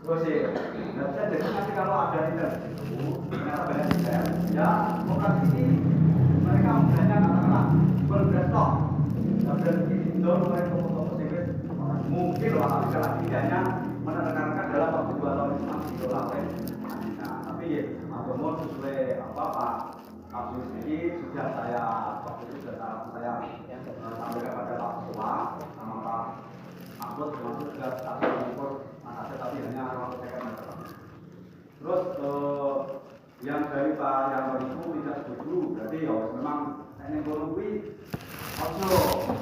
Terus ya, bisa jadi nanti kalau ada retail itu ternyata banyak retail, ya lokasi ini mereka hanya katakanlah berbesok. Dan itu oleh toko-toko sipil mungkin loh tapi kalau tidaknya menekankan dalam waktu 2 tahun itu masih $. Nah, tapi ya namun sesuai apa Pak kasus ini sudah saya waktu itu sudah saya sampaikan pada Pak Ketua sama Pak Ahmad termasuk juga satu impor ada tapi hanya waktu saya kan. Terus yang dari Pak yang itu tidak setuju berarti ya memang ini ekonomi ojo,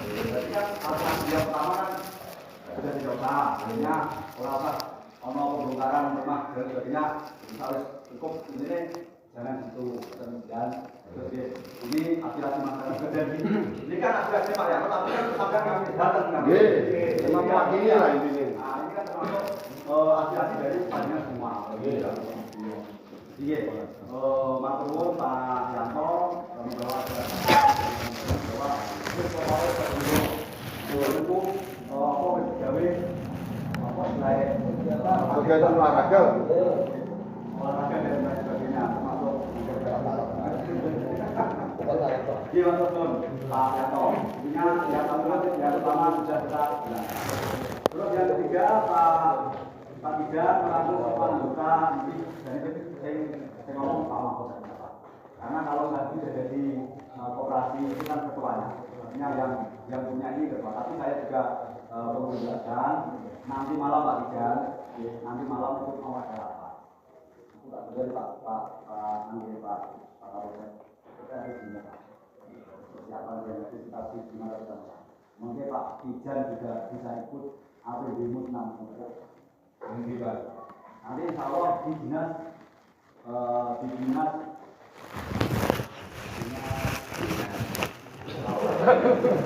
berarti kan alternatif yang pertama kan sudah dicoba, akhirnya orang ono pembongkaran rumah dan sebagainya, misalnya cukup ini jangan situ kemudian ini aspirasi masyarakat dan ini kan aspirasi Pak ya, tapi kan sampai kami datang kan, memang wakilnya lah ini. Nah ini kan termasuk aspirasi dari semuanya semua, iya, matur Pak Yanto membawa kegiatan olahraga dan lain sebagainya termasuk iya betul Pak Yanto yang pertama sudah kita terus yang ketiga Pak Tiga melakukan sopan anggota ini dan itu saya ngomong Pak Mahfud karena kalau tadi sudah jadi koperasi itu kan ketuanya artinya yang punya ini ketua tapi saya juga perlu menjelaskan nanti malam Pak Tiga nanti malam untuk mau ada apa aku tak boleh Pak Anggir Pak Kapolres kita harus diminta persiapan dan antisipasi gimana kita mungkin Pak Tijan juga bisa ikut APBMUD 6 untuk nanti insya Allah di dinas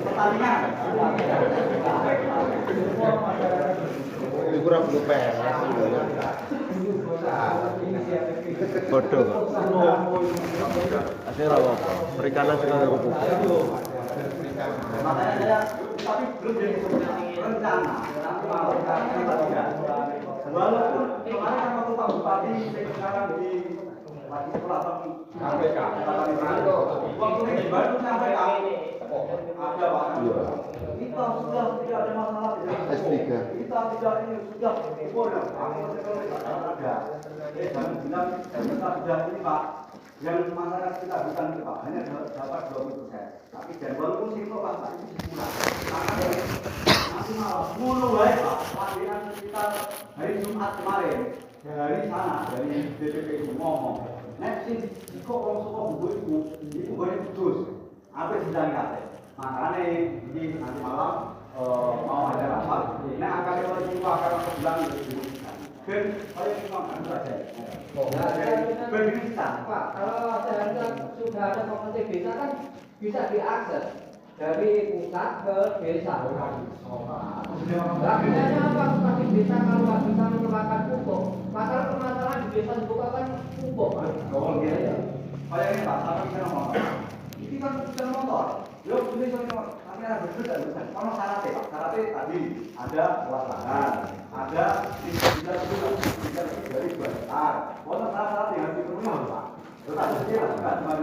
pertandingan ini kurang belum PR bodoh akhirnya apa perikanan sekarang makanya saya tapi belum jadi rencana nanti malam walaupun kemarin kan waktu Pak Bupati sekarang di lagi sekolah KPK waktu ini baru sampai ada Pak kita sudah tidak ada masalah S3 kita tidak ini sudah boleh aku ada jangan bilang kita sudah ini Pak yang masyarakat kita bukan itu Pak hanya dapat 20%. Tapi dan walaupun sih Pak itu kurang nanti malah 10 baik Pak panggilan sekitar hari Jumat kemarin dari sana dari DPP itu ngomong nanti jika orang suka buku itu boleh putus apa sedang kata makanya ini nanti malam mau ada rapat nah akan itu akan bilang dan saya cuma kan saja Pak, kalau seharusnya sudah ada kompetensi desa kan bisa diakses dari pusat ke desa. Akhirnya apa? Tapi desa kalau nggak bisa mengeluarkan pupuk, permasalahan di desa dibuka kan pupuk. Oh gitu ya. Kayak ini Pak, tapi saya ngomong. Ini kan sepeda motor. Yo, ini soalnya kami ada berbeda. Kalau syaratnya Pak, syaratnya tadi ada luas lahan, ada bisa dari 2 hektar. Walaupun salah-salah yang dipenuhi harus Pak. Tetapi dia bukan cuma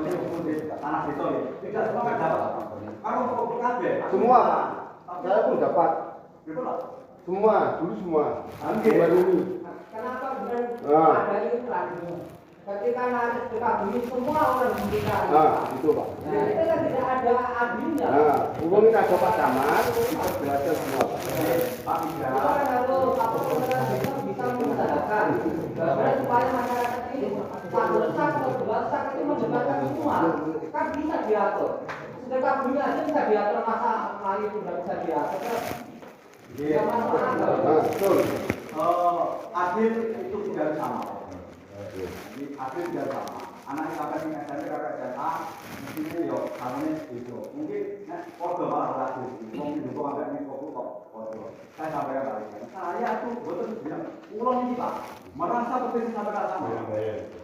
di tanah desa ya. Tidak semua nggak dapat. Kalau untuk kabel Semua Pak, saya pun dapat. Gitu Pak. Semua, dulu semua. Oke. Semua dulu. Kenapa dengan Ah. ada iklan? Ketika nanti dikabuli semua orang diberikan. Itu Pak. Nah, itu kan tidak ada adilnya. Hubungin ada Pak Camat, kita belajar semua Pak. Pak Kita Ida. kan harus pemerintah bisa mengusahakan bagaimana supaya masyarakat ini satu sak atau 2 sak itu mendapatkan semua. Kan bisa diatur. Sudah kabulnya aja bisa diatur, masa mari itu tidak bisa diatur. Iya. Betul. Adil itu tidak sama. Adil tidak sama. Anak yang akan mengajarkan kakak SMA, di sini yo, kami itu mungkin kode malah adil. Mungkin juga agak ini kok. Saya sampaikan tadi. Saya tuh betul bilang, ulang ini Pak, merasa betul sampaikan sama.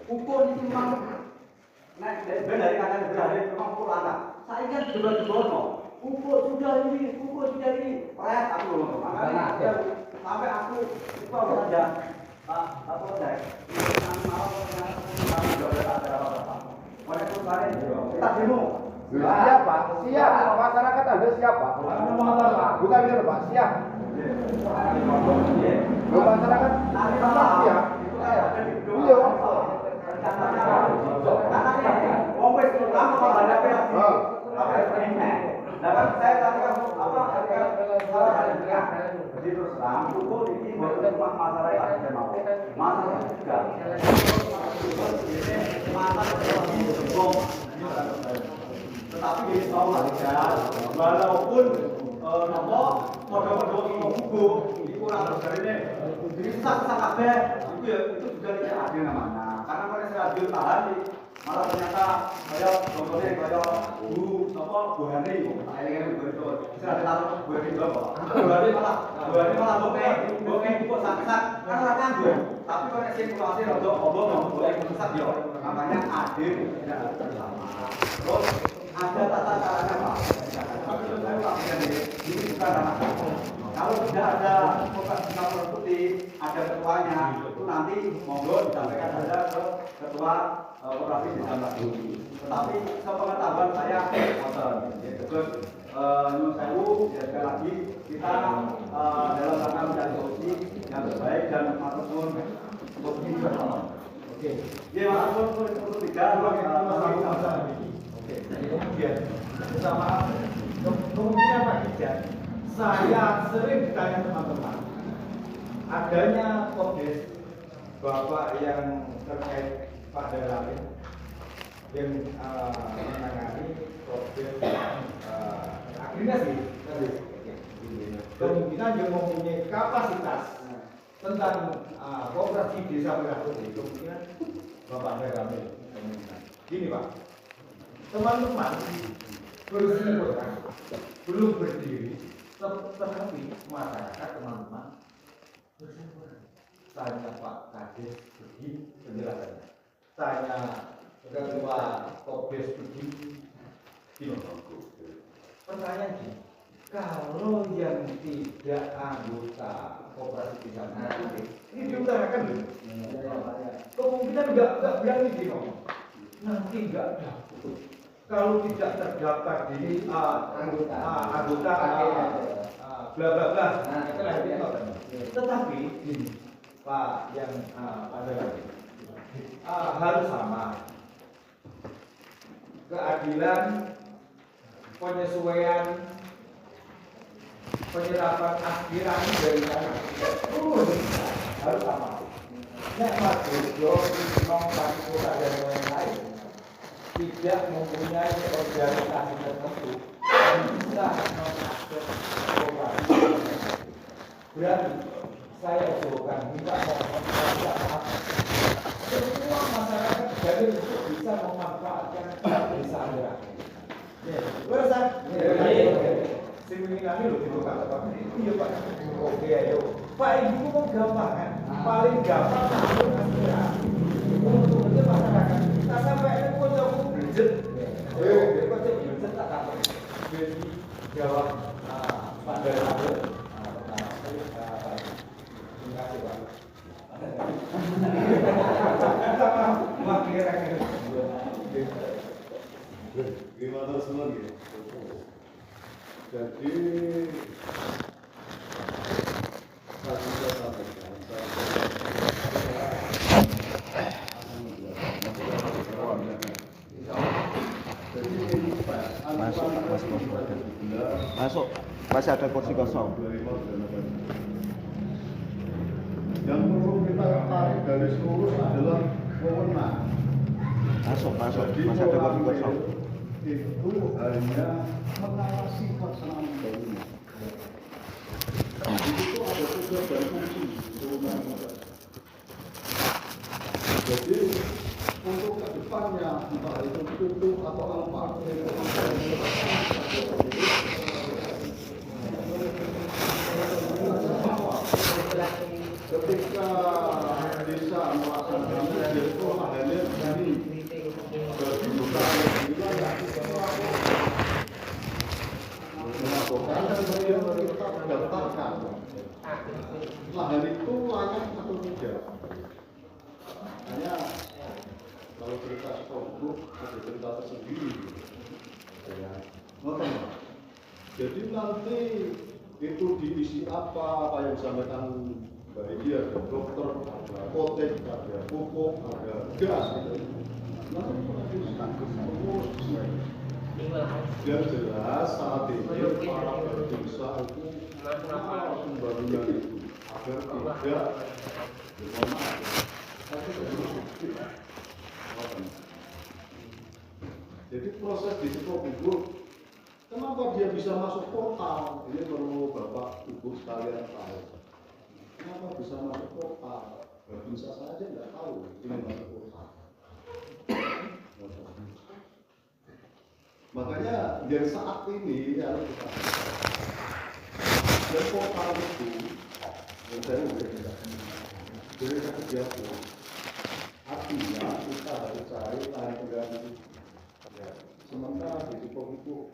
Ukur ini memang, dari kakak berada memang ukur anak. Saya kan juga dibono. Ukur sudah ini, proyek aku loh. Makanya sampai aku itu aku saja apa saya kita demo. Siap Pak, siap. Masyarakat Anda siap Pak. Bukan gitu Pak, siap. Masyarakat siap. Iya. Saya katakan jadi terus terang, ukur ini bukan cuma masalah yang mau, masalah juga. Tetapi di soal walaupun nopo kode-kode itu hukum, itu kurang dari ini, jadi susah kabeh, itu juga tidak adil namanya. Karena kalau saya adil tahan, malah ternyata kayak contohnya kayak Bu Hani, ini betul. Saya tahu Bu Hani berapa? Bu Hani malah bokeh kok sakit, karena kan gue. Tapi kalau situasi untuk obong besar yo, namanya adil tidak bersama. Terus ada tata caranya Pak. Saya lakukan ini bukan ranah. Kalau tidak ada koperasi putih, ada ketuanya, itu nanti monggo disampaikan saja ke ketua koperasi di Jambat. Tetapi sepengetahuan saya, terus nyuruh sewu, ya sekali lagi kita dalam rangka mencari solusi yang terbaik dan maksudun untuk ini bersama. Oke. Ya maksudun untuk 3 Oke. Kemudian bersama kemungkinan Pak Ijan, saya sering ditanya teman-teman, adanya Kopdes Bapak yang terkait Pak Darwin yang menangani Kopdes akhirnya sih kemungkinan yang mempunyai kapasitas tentang koperasi desa Merah Putih, kemungkinan Bapak Darwin. Gini Pak, teman-teman bersimpulkan belum berdiri, tetapi masyarakat teman-teman bersimpulkan. Tanya Pak Kades begini penjelasannya, tanya ketua Kopdes begini. Pertanyaan gini, kalau yang tidak anggota koperasi desa Merah Putih ini diutarakan loh. Kemungkinan enggak bilang ini nanti enggak dapat. Kalau tidak terdaftar di anggota bla bla bla, itulah itu. Tetapi ini Pak yang ada harus sama. Keadilan, penyesuaian, penyerapan aspirasi dari sana harus sama. Nek Mas Jojo, Nong, Pantura dan lain-lain tidak mempunyai organisasi tertentu yang bisa mengakses koperasi. Berarti saya usulkan minta mohon semua masyarakat jadi untuk bisa memanfaatkan desa Merah. Bersah. Seminar ini loh dibuka Pak. Iya Pak. Oke ayo. Pak Ibu mau gampang kan? Paling gampang masuk aspirasi. Untuk masyarakat kita sampai ke pojok budget. Pojok budget tak apa. Jadi jawab Pak Darwin. Gimana semua gitu. Jadi tadi saya sampaikan Masuk. Masih ada kursi kosong. yang perlu kita tarik garis lurus adalah wewenang. Masuk. Jadi Masih ada kursi kosong. itu hanya mengawasi pelaksanaan pembangunan. Itu ada tugas dan fungsi undang-undang. Jadi untuk kedepannya entah itu tutup atau apa, ketika bisa melaksanakan itu adanya dari kedudukan wilayah melakukan dan kita daftarkan lahan itu layak atau tidak. Hanya kalau cerita Sukabumi ada cerita tersendiri. Jadi nanti itu diisi apa yang disampaikan Mbak Edi, ada dokter, ada apotek, ada pupuk, ada gas. Nanti yang jelas saat ini para desa itu pembangunan itu agar tidak jadi proses di Sukabumi, kenapa dia bisa masuk kota? Ini perlu Bapak Ibu sekalian tahu. Kenapa bisa masuk kota? Bisa saja nggak tahu ini masuk kota. Makanya dari saat ini harus kita dan kota itu yang saya udah dari kegiatan artinya kita harus cari lain pengganti. Sementara di Sukabumi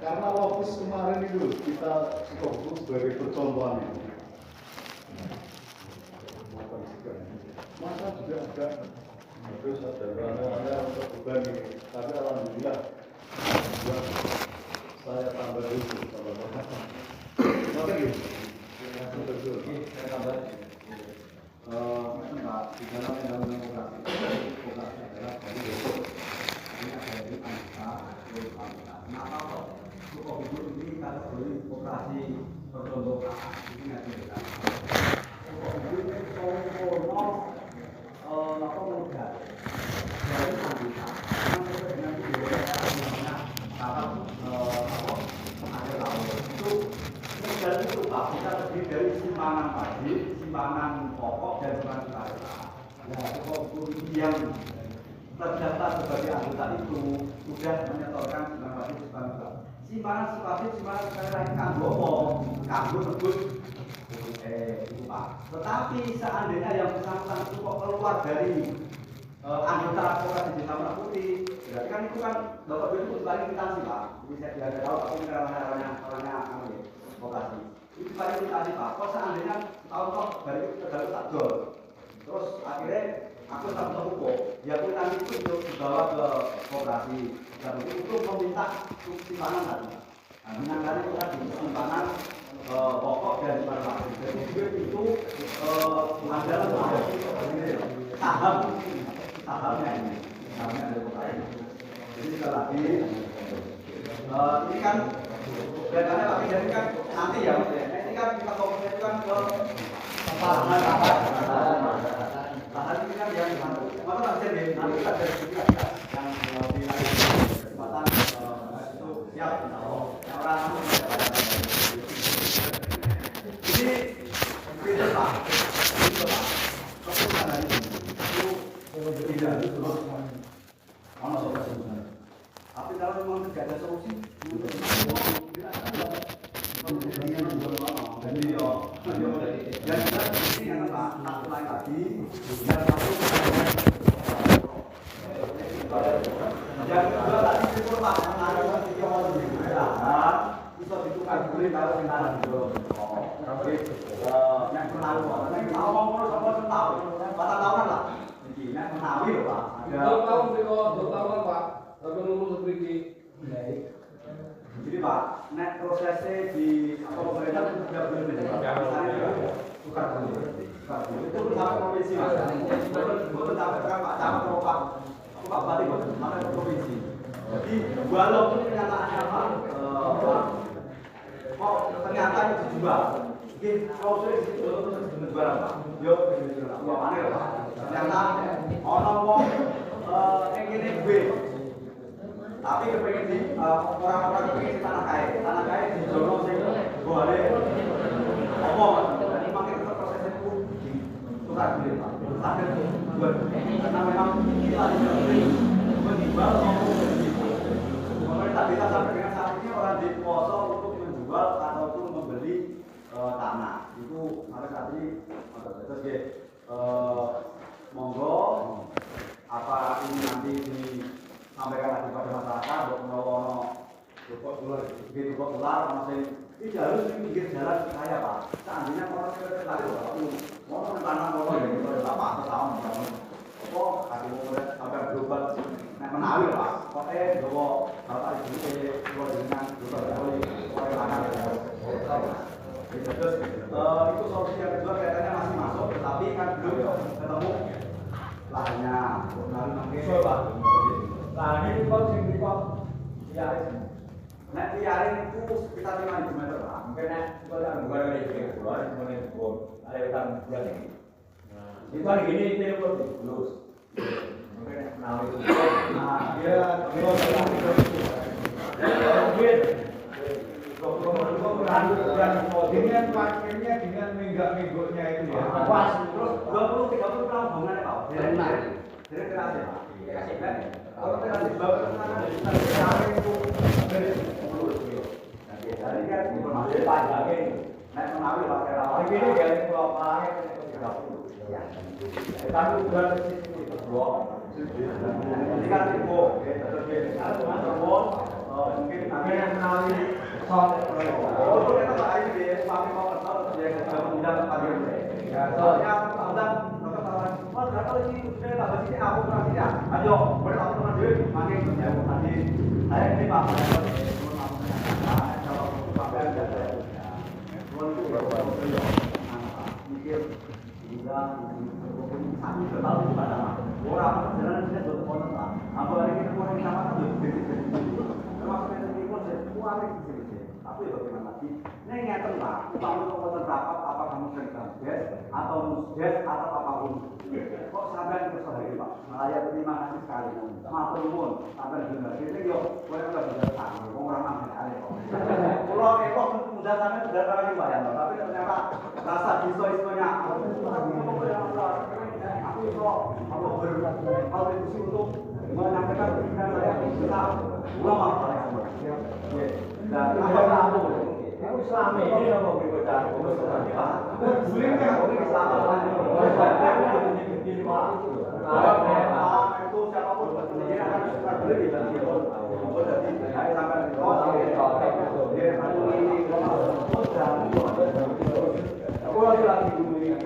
karena logis kemarin itu kita Sukabumi sebagai percontohan itu. Masa juga ada terus ada untuk beban ini, tapi alhamdulillah saya tambah dulu tambah apa? Oke, saya tambah. Di dalam undang-undang koperasi adalah dari besok ini ada di angka kenapa kok Sukabumi ini kategori koperasi percontohan ini nanti kita Sukabumi sempurna apa mudah dari anggota dengan dengan tahap ada laut itu dan itu Pak kita terdiri dari simpanan padi, simpanan pokok dan simpanan karya. Nah, Sukabumi yang terdaftar sebagai anggota itu sudah menyetorkan simpanan padi, simpanan karya. Simpanan karya kanggo kanggo sebut Pak. Tetapi seandainya yang bersangkutan itu kok keluar dari anggota koperasi Desa Merah Putih, berarti kan itu kan Bapak Ibu itu sebagai kwitansi Pak. Ini saya tidak tahu tapi orangnya koperasi. Itu sebagai kwitansi Pak. Kok seandainya tahun dari itu terlalu tak jual, terus akhirnya aku sama hukum, ya kwitansi itu dibawa ke koperasi dan untuk meminta simpanan tadi. Nah, menangani itu tadi simpanan pokok dan simpanan. Jadi itu adalah sahamnya ini, sahamnya dari koperasi. Jadi sekali lagi ini kan kelihatannya Pak Jadi kan nanti ya Mas ya. Ini kan kita komunikasikan ke lahan ini kan yang mana nanti nanti kita dari sini yang wilayah kesempatan itu siap yang orang ini beda Pak keputusan hari ini itu tidak terus mana sobat sebenarnya. Tapi kalau memang tidak ada solusi dan kita ini yang satu lagi yang satu yang kedua tadi itu Pak beli kalau sentaran dulu. Tapi yang menawi, yang tahu ngomong sama tahu, 4 tahunan lah. Iki nek menawi lho Pak. Ada tahun Pak. Tapi nunggu seperti Jadi Pak, nek prosesnya di pemerintah itu sudah belum misalnya tukar dulu. Itu pun sampai provinsi Mas. Betul sampai sekarang Pak Camat atau Pak Bupati sampai ke provinsi. Jadi walaupun kenyataannya Pak, kok ternyata itu dijual. Mungkin kalau sudah dijual Pak, yuk dijual mana ya Pak? Ternyata orang mau ingin gue. Tapi kepengen di orang-orang kepengen di tanah kaya di Jono sing boleh ngomong. Jadi makin prosesnya itu tukar beli Pak. Sadar buat karena memang kita dibeli menjual maupun membeli. Pemerintah desa sampai dengan saat ini orang di poso untuk menjual ataupun membeli tanah itu sampai saat ini terus ya monggo apa ini nanti disampaikan lagi pada masyarakat untuk menolong rukuk ular masing tidak harus di pinggir jalan saya Pak. Seandainya orang sekali mau tanam mau ini Bapak tahun oh kaki mau sampai berubah nek menawi Pak. Pokoke gowo Bapak Ibu keluar dengan juga boleh oleh anak. Terus itu solusi yang kedua kelihatannya masih masuk tetapi kan belum ketemu lahannya. Lalu mungkin Pak. Nah ini kok sing kok ya nek liarin itu sekitar 5.000 meter Pak. Mungkin nek kalau bukan dari keluar kemudian kebun ada hutan bulan ini. Itu hari ini itu lulus. Mungkin nah itu dia dengan parkirnya dengan menggak-menggoknya itu ya. Pas terus 20-30 tahun bangunan Pak. Jadi keras ya Pak. Kalau kita dibangun sana itu jadi kan informasi pajak ini naik menawi pakai rawa ini dari pulau Palangnya ke 30 tapi bukan di sini berdua jadi kan info mungkin kami yang menawi soal itu kita tak ini di suami mau kesal dia kemudian pagi soalnya undang oh kalau ini sudah tak bersih aku pernah tidak ayo berlaku dulu makin menjauh tadi saya ini Pak mikir bilang kami terlalu di mana orang jalan tidak berpotensi Pak apalagi kita orang sama termasuk ini pun kuarik tapi bagaimana lagi ini ngeten Pak kamu komponen berapa apa kamu sering gas atau musdes atau apapun kok sampai ke sore Pak Malaya terima kasih sekali matur nuwun sampai bener iki yo kowe ora bisa tak ora mampu kali kok kula kok mudah sampai sudah lagi Pak ya tapi ternyata rasa iso-isonya aku iso apa berkontribusi untuk menyampaikan pikiran saya bisa ulama dan apa itu Islam ini apa beribadah boleh kan Islam itu siapapun ini akan suka beli dan dia jadi saya sampai aku lagi dulu ini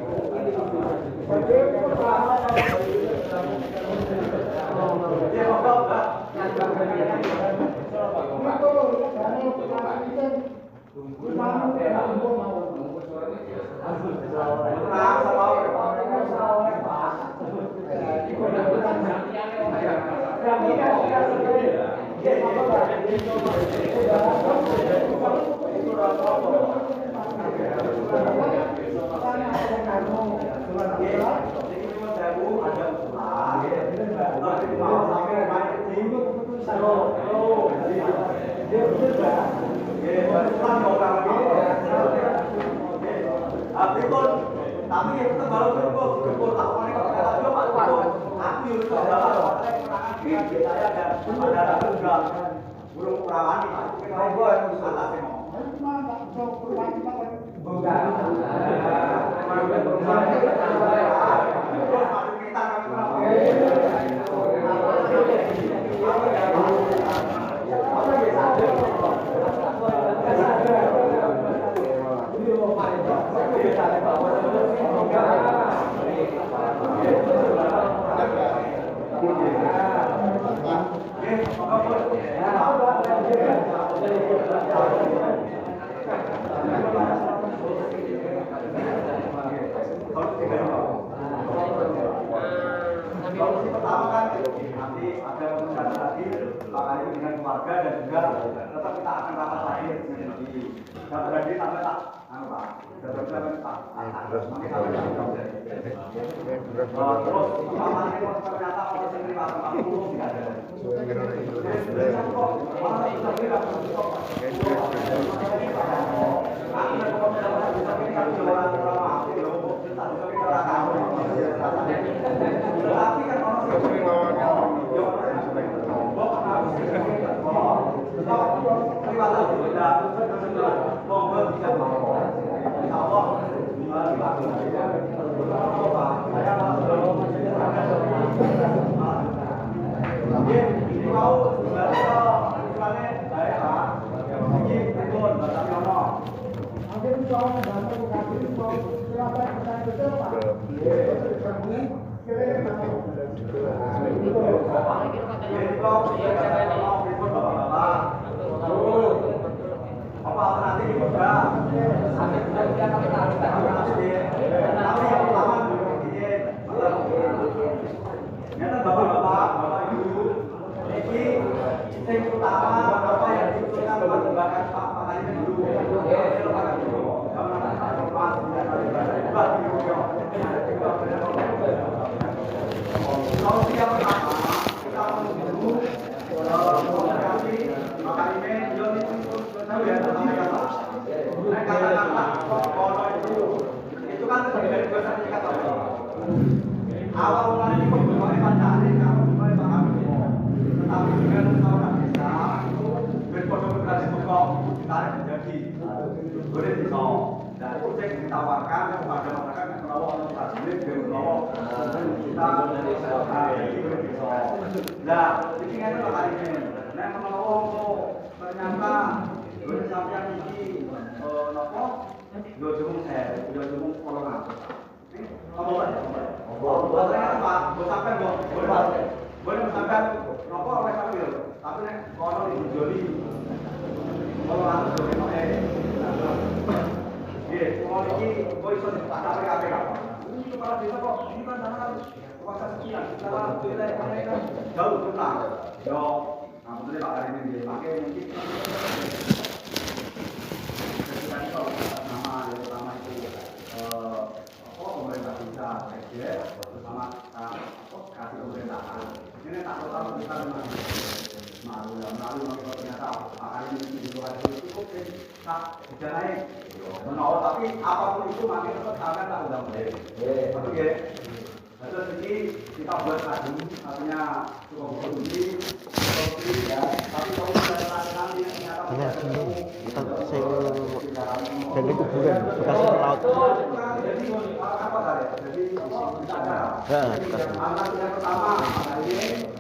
tapi ya kita baru berkumpul tahunan kalau kata dia Pak aku itu adalah saya ada juga burung kurawani Pak kalau gua yang atasnya mau Solusi pertama kan nanti ada rencana lagi Pak Kali dengan keluarga dan juga tetap kita akan rapat lagi dan berarti sampai tak Pak terus ternyata orang sendiri Pak tidak ada. Tapi kan apa alternatif juga bapak ibu ini yang utama apa yang diusulkan Pak Kali dulu solusi yang pertama kita menunggu komunikasi maka ini belum itu kan terdiri dari dua sertifikat awal mulanya ini mulai pacaran kamu mulai paham tetapi dengan seorang desa berkomunikasi pokok tarik menjadi boleh bisa dan itu yang ditawarkan kepada masyarakat yang merawat organisasi dan merawat kita boleh bisa nah ini kan itu kali ini nah merawat ternyata boleh sampai ini nopo yo jumung corona apa apa sampai boleh sampai nopo oleh sambil tapi nek kono dijoli corona kalau ini kok iso dipakai KPK. Ini kepala desa kok ini kan tanah kuasa sekian. Kita wilayah mereka jauh tentang. Yo, sebetulnya Pak Kali ini dipakai mungkin. Kemudian kalau nama yang pertama itu pemerintah desa, bersama kasih pemerintahan. Ini tak tahu kita malu ternyata Pak Kali ini cukup tak berjalan menolak tapi apapun itu makin tetap akan tak undang betul ya terus ini kita buat tadi artinya cukup ini ya tapi kalau sudah lakukan yang ternyata kita dari kuburan bekas laut jadi apa tadi jadi ya yang pertama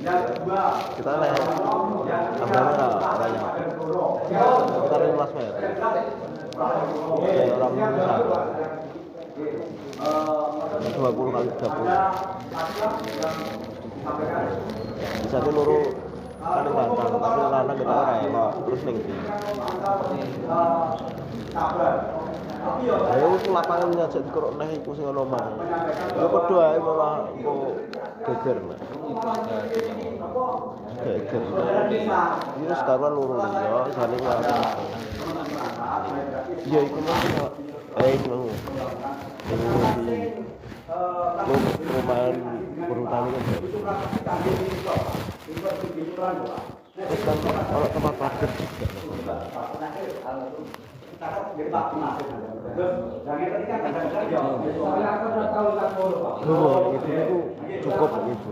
yang kedua kita lihat gambarnya orangnya kita 15 meter orang besar 20 kali 30 bisa itu luru paling bantang tapi lanang kita orang ya terus nih ayo itu lapangan aja dikerok nih itu sing ono mah itu kedua ae malah kok geger nah geger ini sekarang luru ya saling langsung ya itu mah itu perumahan perhutani kan terus kan kalau tempat parkir juga itu cukup itu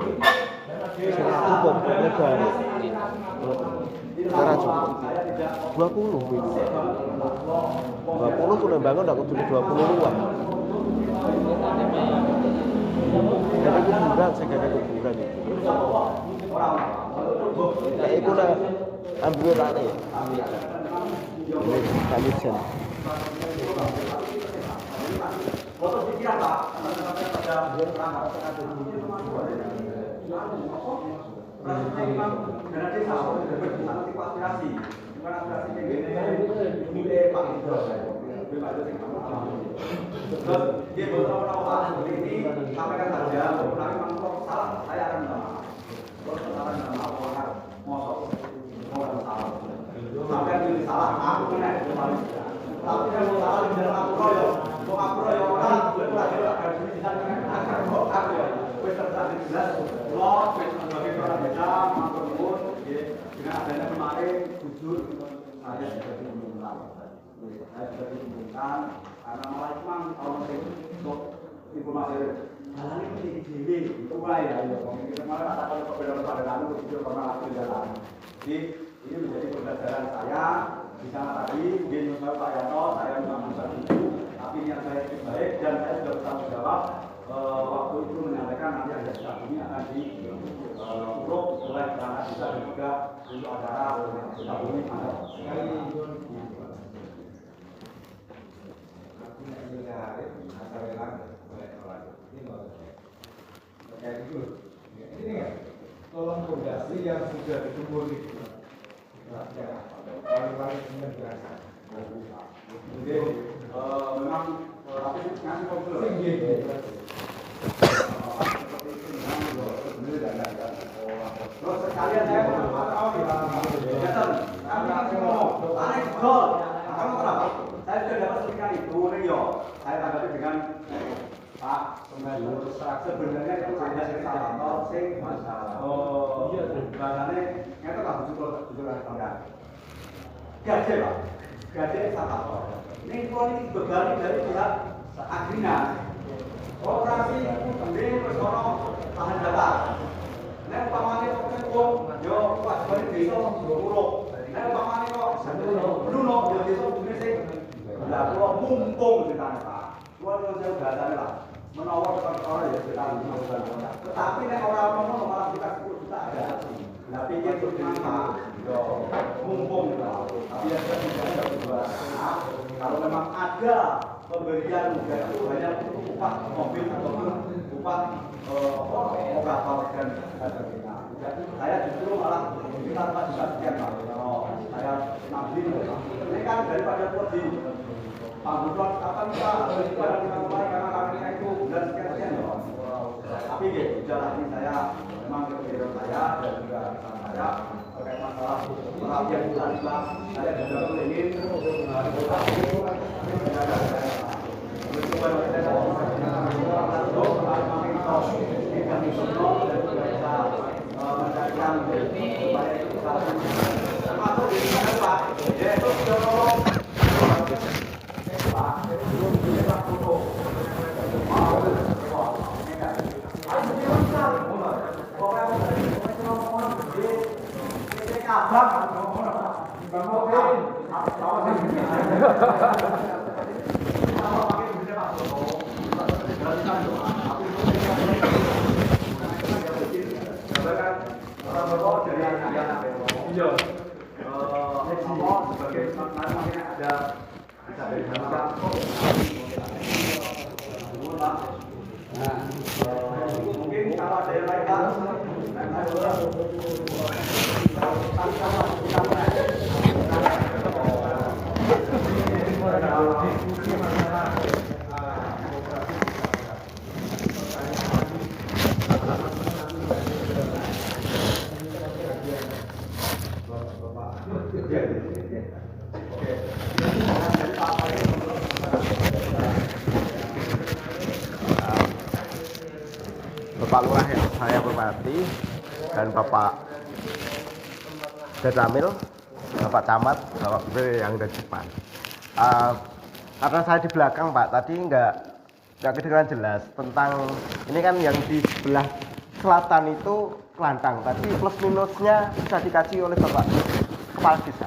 cukup lebar cara cukup 20 itu 20 sudah bangun aku tulis 20 luar ada kuburan saya ada kuburan itu kayak itu lah ambil tadi ini kami sen foto pikiran Pak karena desa aspirasi Bukan aspirasi ini Pak Indro. Terus dia betul Pak ini sampaikan saja, kami memang salah, saya akan minta maaf. Terus akan minta maaf orang mosok, orang salah. Sampai yang salah, aku kena itu paling. Tapi kalau salah di dalam aku royo orang, boleh belajar agar bisa akan aku ya. Wes terjadi jelas, loh, sebagai orang desa, maupun dengan adanya kemarin jujur, saya sudah diumumkan. Saya sudah diumumkan karena malah cuma kalau untuk informasi hal ini menjadi dewi itu ya kemarin kata kalau perbedaan pada lalu itu pernah aku jalan. Jadi ini menjadi pembelajaran saya di sana tadi mungkin saya Pak Yanto saya mengamankan itu tapi niat saya itu baik dan saya sudah bertanggung jawab waktu itu menyampaikan nanti ada saat ini akan di grup setelah berangkat bisa dan juga untuk acara saat ini ada sekali ini kan tolong fondasi yang sudah ditumbuh itu paling-paling menjelaskan jadi memang tapi nanti kalau tinggi terus sekalian saya mau kami ngomong aneh betul kamu kenapa saya sudah dapat sertifikat itu Rio saya tanggapi dengan Pak sebenarnya itu ada salah sing masalah iya bahasanya itu lah jujur ada gaji Pak gaji sama ini politik berbalik dari pihak Agrina operasi itu sendiri bersono tahan data nek umpamane kok cukup yo wajiban desa buruk nek umpamane kok dulu yo desa bune sing lha kula mumpung ditane Pak kula yo bahasane lah menawa perkara ya kita tetapi nek ora ono malah kita sebut kita ada lah pikir bagaimana yo mumpung biar tidak ada perubahan kalau memang ada pemberian itu hanya untuk upah mobil ataupun upah operator dan sebagainya. Saya justru malah kita juga sekian Pak. Saya nabi ini kan daripada di panggung apa kita mulai karena kami itu bulan sekian loh. Tapi gitu, jalan ini saya memang kepikiran saya dan juga saya terkait masalah perhatian bulan saya juga ingin mungkin kalau ada yang Bapak Lurah yang saya hormati dan Bapak Dedamil, Bapak Camat, Bapak Gubernur yang di depan. Karena saya di belakang Pak, tadi nggak kedengaran jelas tentang ini kan yang di sebelah selatan itu Kelantang. Tadi plus minusnya bisa dikaji oleh Bapak Kepala Desa.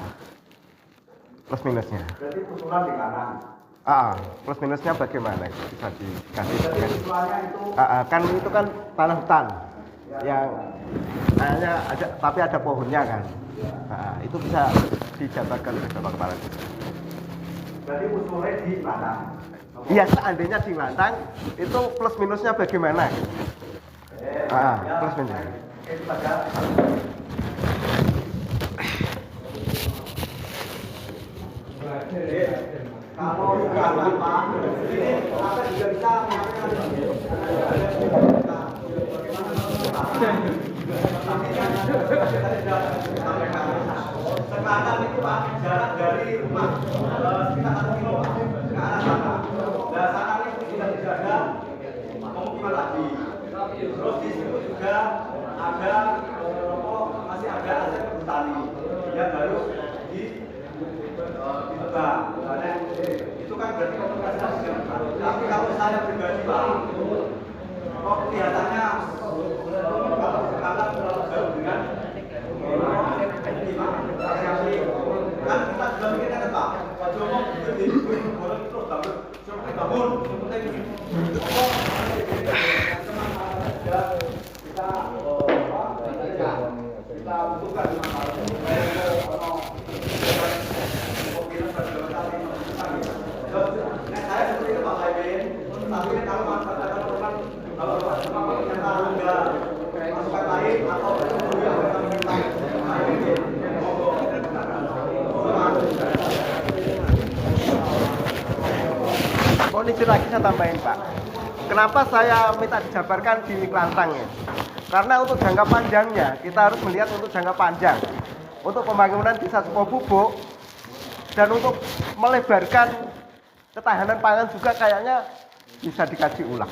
Plus minusnya. Berarti usulan di kanan. Plus minusnya bagaimana? Bisa dikasih. Itu Kan itu kan tanah hutan yang kayaknya ada, tapi ada pohonnya kan. Itu bisa dijabarkan oleh Bapak Kepala Desa. berarti usulnya di mana? Iya, seandainya di Lantang itu plus minusnya bagaimana? Plus minusnya. Kalau bukan apa, ini apa juga bisa sekarang itu Pak, jarak dari rumah sekitar 1 kilo Pak, ke arah sana. Nah, sana itu sudah dijaga pemukiman lagi. Terus di situ juga ada masih ada aset petani yang harus ditebang. Nah, itu kan berarti komunikasi dengan petani. Tapi kalau saya pribadi Pak, kok kelihatannya kalau terlalu jauh dengan kan kita juga mikirkan Pak, Pak Jomo itu di Borong itu bangun, sampai bangun, penting kita butuhkan saya seperti itu Pak Aibin, tapi kalau masyarakat teman kalau ternyata ada masukan lain atau Kondisi lagi saya tambahin Pak. Kenapa saya minta dijabarkan di Klantang ya? Karena untuk jangka panjangnya kita harus melihat untuk jangka panjang, untuk pembangunan desa Suko Bubuk dan untuk melebarkan ketahanan pangan juga kayaknya bisa dikaji ulang.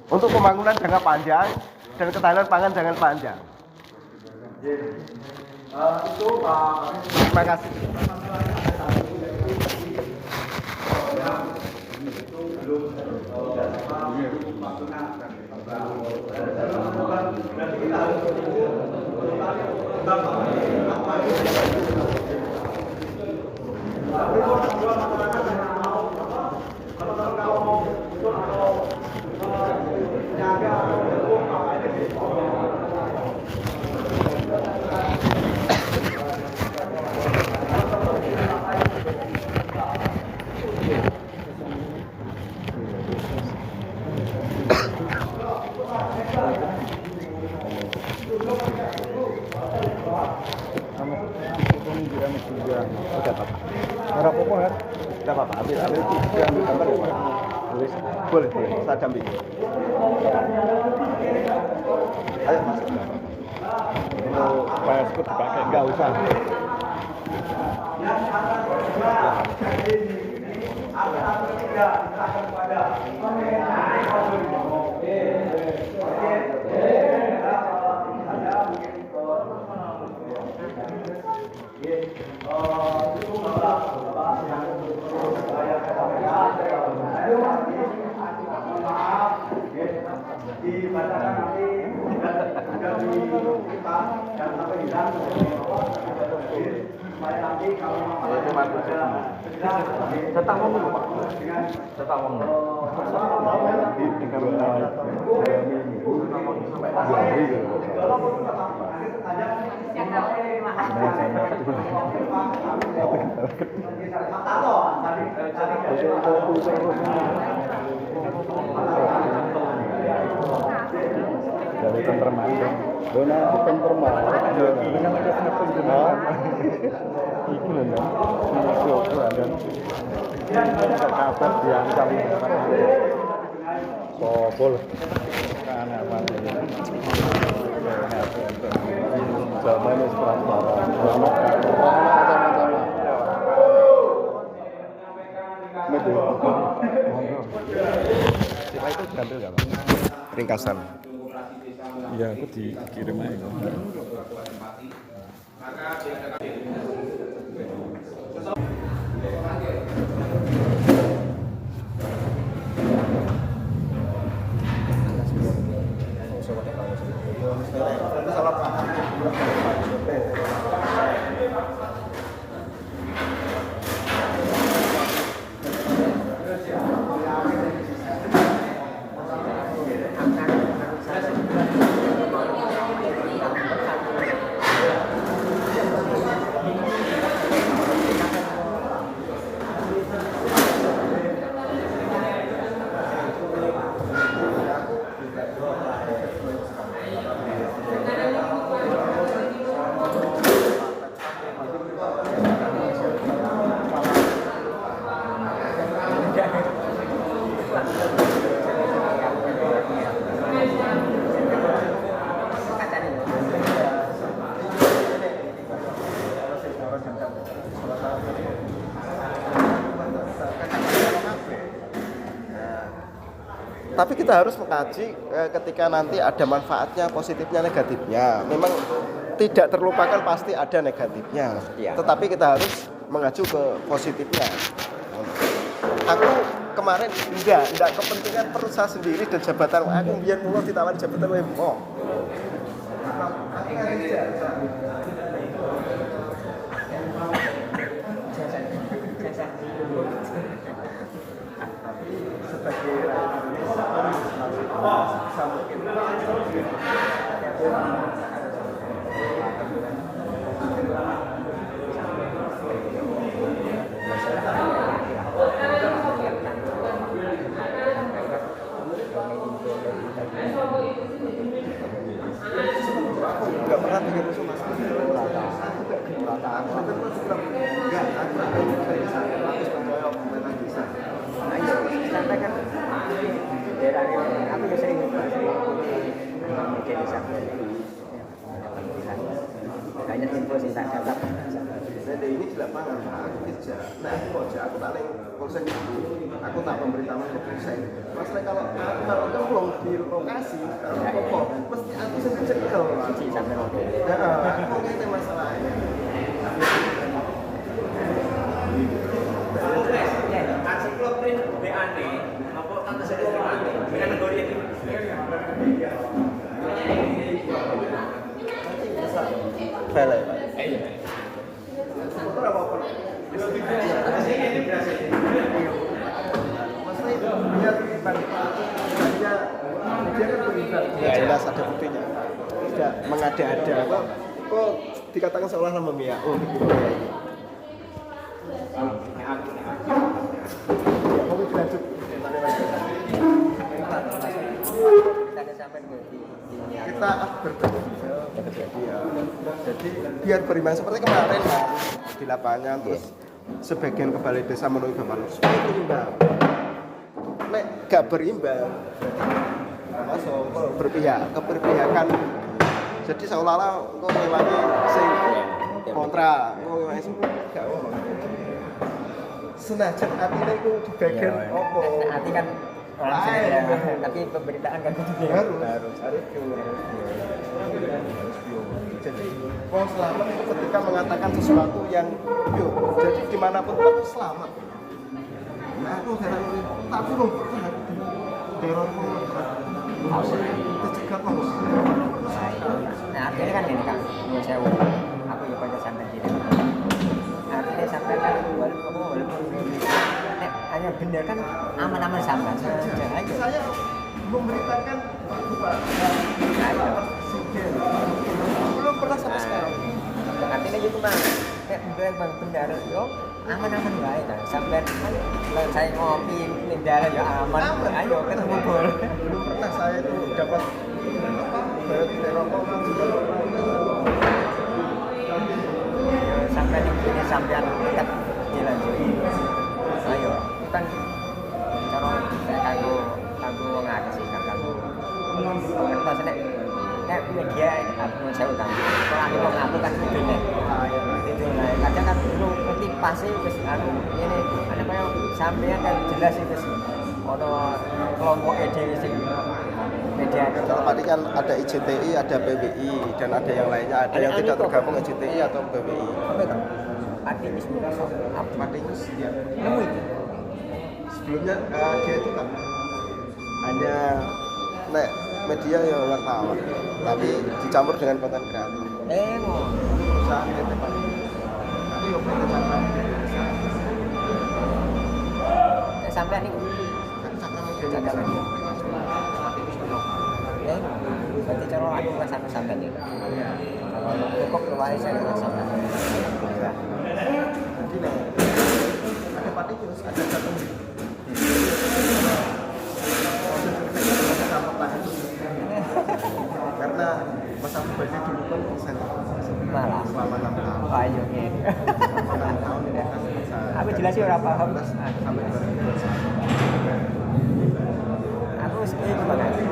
Untuk pembangunan jangka panjang dan ketahanan pangan jangka panjang. Itu Pak. Terima kasih. Itu belum berarti kita harus Tidak apa-apa, ambil gambar ya Pak. Boleh, saya dampingi. Ayo Mas. Supaya sekut dipakai, enggak usah. dibacakan nanti dan kita dan sampai hilang supaya nanti kalau Tetap ngomong Pak. Tetap ngomong. Dari tenterman dona tenterman itu loh dan kabar diancam sobol karena apa zaman transparan Siapa itu diambil nggak Pak? Ringkasan. iya aku dikirim aja Tapi kita harus mengkaji ketika nanti ada manfaatnya, positifnya, negatifnya. Memang tidak terlupakan pasti ada negatifnya. Tetapi kita harus mengacu ke positifnya. Aku kemarin enggak kepentingan perut saya sendiri dan jabatan aku biar mulai ditawari jabatan WMO. Nggak pernah bikin rusuh mas. Sampaikan daerah aku ya sering bikin sampai banyak info sih tak dapat. Jadi ini di lapangan, aku kerja. Nah aku kerja, aku tak leng polsek itu. Aku tak pemberitahuan ke polsek. Mas kalau aku belum di lokasi, kalau mesti aku sendiri cekel. Cici sampai mobil. Nah, aku mau ngerti masalahnya. Ansiklopin BAD apa tante saya dengan negara ini. Balik. Ya jelas ada buktinya. Tidak mengada-ada. Kok dikatakan seolah-olah memihak. Oh, begitu ya. Kamu dilanjut. Kita berbagi ya. Jadi biar berimbang seperti kemarin kan di lapangan terus sebagian ke balai desa menuju Bapak supaya berimbang. Nek gak berimbang masuk berpihak keberpihakan. Jadi seolah-olah kok ngewangi sing kontra, kok ngewangi sing gak ngomong. Senajan atine iku di bagian opo? Hati kan orang sendiri, tapi pemberitaan kan harus. Jadi mau selamat itu ketika mengatakan sesuatu yang jadi dimanapun aku selamat. Nah aku heran tak belum pernah teror tercegat terus. Nah artinya kan ini kan menurut saya aku ya pada sampai sini. Artinya sampai kan walaupun hanya benar kan aman-aman sampai saja aja. Saya memberitakan belum pernah sampai sekarang. Artinya gitu mah kayak benar yo aman-aman baik kan sampai kan saya ngopi pindah ya aman. Ayo ketemu bol. Belum pernah saya itu dapat baru rokok sampai di sini sampean dekat dilanjut. Ayo kan cara kanggo ngakasi kanggo ngertos nek media aku saya utang kalau aku ngaku kan itu nek itu lah kadang kan dulu motivasi wis ini ana kaya sampean kan jelas wis ono kelompok dhewe sing media kalau tadi kan ada IJTI, ada PBI dan ada yang lainnya, ada yang tidak tergabung IJTI atau PBI. Apa itu? Aktivis aktivis dia. Nemu itu. Sebelumnya dia itu kan hanya media yang wartawan, tapi dicampur dengan konten kreatif. Perusahaan PT Padi. Nanti yo PT Padi. Sampai ini Cakram media. berarti cara aku nggak sampai nih. Kalau cukup keluar saya nggak sampai. Jadi ada Padi terus ada satu. Karena masa pribadi dulu kan bisa malah selama 6 tahun. Ayo nih. Selama 6 tahun ini kan Aku jelasin orang paham. Sampai 2021. Aku itu makanya.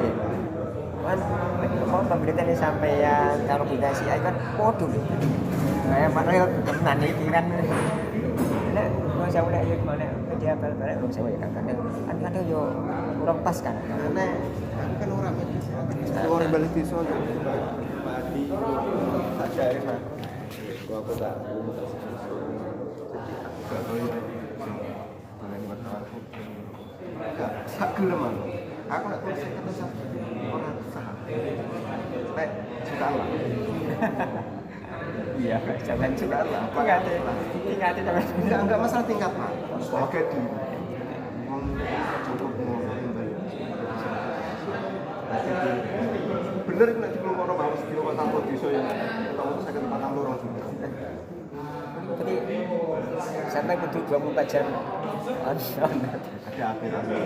Kan mau pemberitaan ini sampeyan kalau publikasi kan podo. Kayak padahal tenan iki kan. Nek jauh nek yo gimana dia balik-balik belum sewa ya kadang yo kurang pas kan Nek aku kan ora medis. Orang balik desa padi. Tak cari mah. Aku tak gak tahu ya. Mana di masalahku. Gak sak gelem aku nak tulis kata sak ora sah. Nek suka lah. iya jangan juga lah tingkat enggak masalah tingkat Pak. Oke di cukup bener nek dikelung ono Mas di kota desa ya. Tahu sakit patang lorong juga. Tapi sampai kudu 24 jam Ada akhir.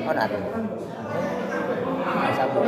oh nanti satu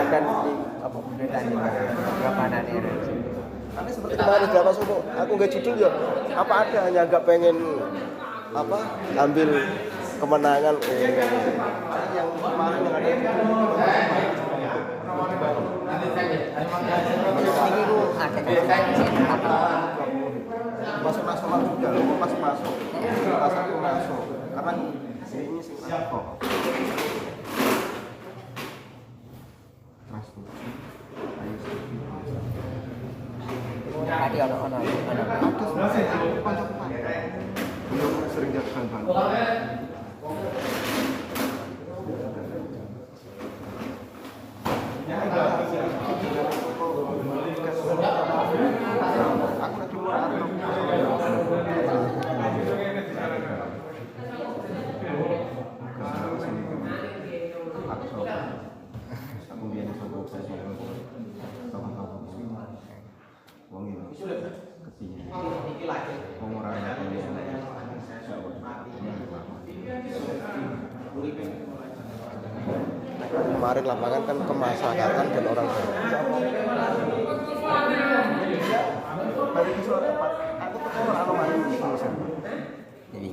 akan di apa pemerintahan ini berapa nanti Tapi seperti kemarin drama Solo, aku nggak judul ya. Apa ada hanya nggak pengen apa ambil kemenangan yang kemarin yang ada ini lu ada masuk nasional juga loh, masuk pas aku masuk karena ini sih kok tadi ono sering jatuh ban. Aku nak cuma kemarin lapangan kan kemasyarakatan dan orang Jawa. Balik ke suara Pak, aku tuh kalau anomali di sini. jadi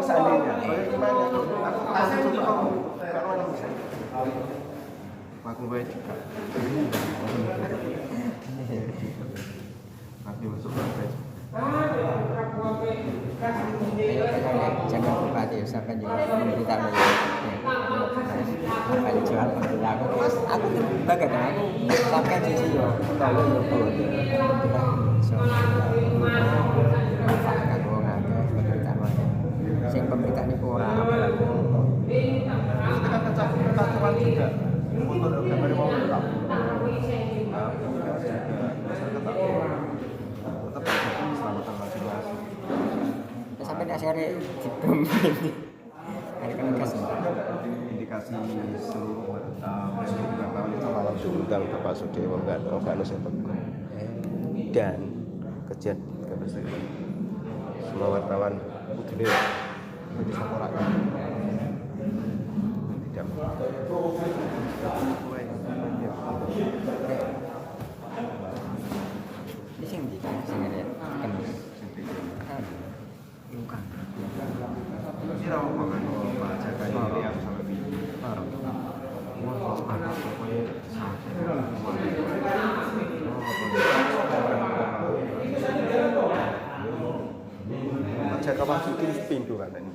Seandainya, bagaimana? Aku masih coba kalau ada bisa. Aku baik juga. Tapi masuk baik. jangan bupati usahakan juga kita akan jual aku mas aku tuh bagaimana aku sampai di sini yo tahu yo so manfaatkan uang ada pemerintahan sing pemerintahan itu orang apa lagi Kita kecakapan juga. Untuk gambar mau tetap. sampai akhirnya dibom hari kenegas Indikasi seluruh wartawan itu malam diundang Bapak Sudewo Organus dan kejian semua wartawan Udine dilaporkan tidak di sini kan sini kan bukan kira omongan baca kayak yang sampai ini jaga masukin pintu kan ini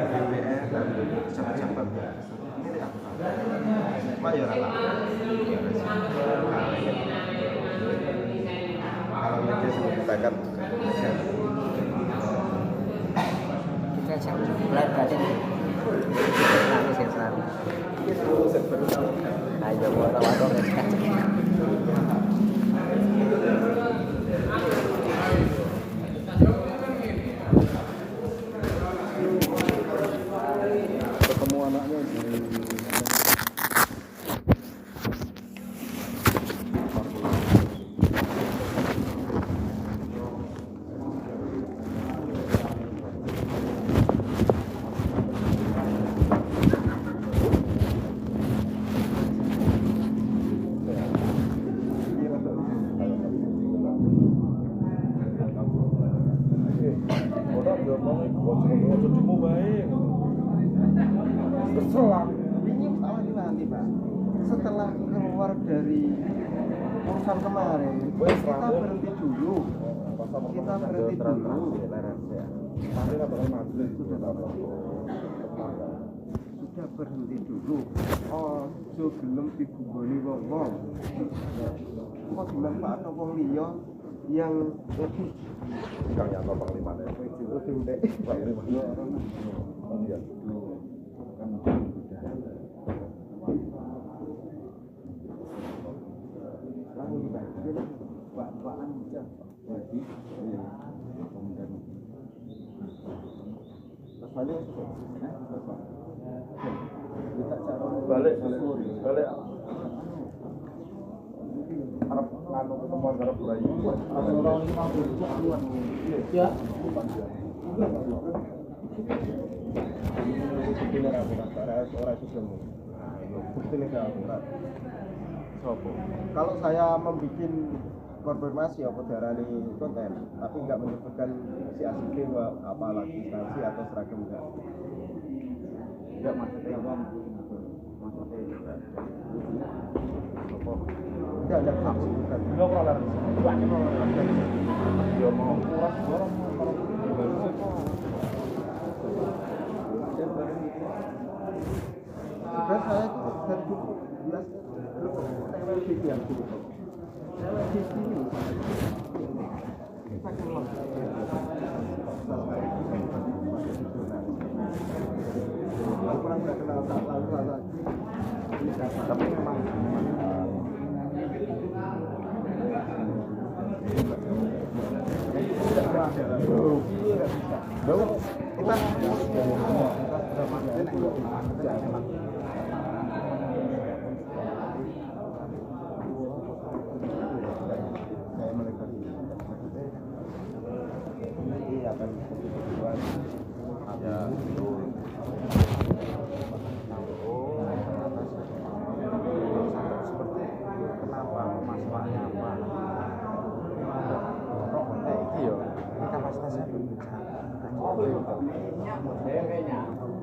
DPR dan cepat-cepat ini aku mayor kalau media sebutkan kita siapa mulai berarti nanti saya selalu ayo wadah Ketemu anaknya di selang ini wanti Pak. Setelah keluar dari urusan kemarin, kita berhenti dulu. Kita berhenti dulu. Sudah berhenti dulu. Oh, jo gelem dibunggoni wong-wong. Kok dimanfaatno wong liya yang lebih Kang Yanto Panglima lebih ndek. balik harap nganu ketemuan harap bayi orang 50 Ya. Kalau saya membuat konfirmasi apa darani konten, tapi nggak menyebutkan si ACG apalagi instansi atau seragam enggak maksudnya apa? Maksudnya enggak ada saksi bukan? Enggak pernah dia mau kuras orang sudah saya itu dari 2011 saya di yang dulu saya di sini kita keluar orang nggak kenal lalu ini tapi memang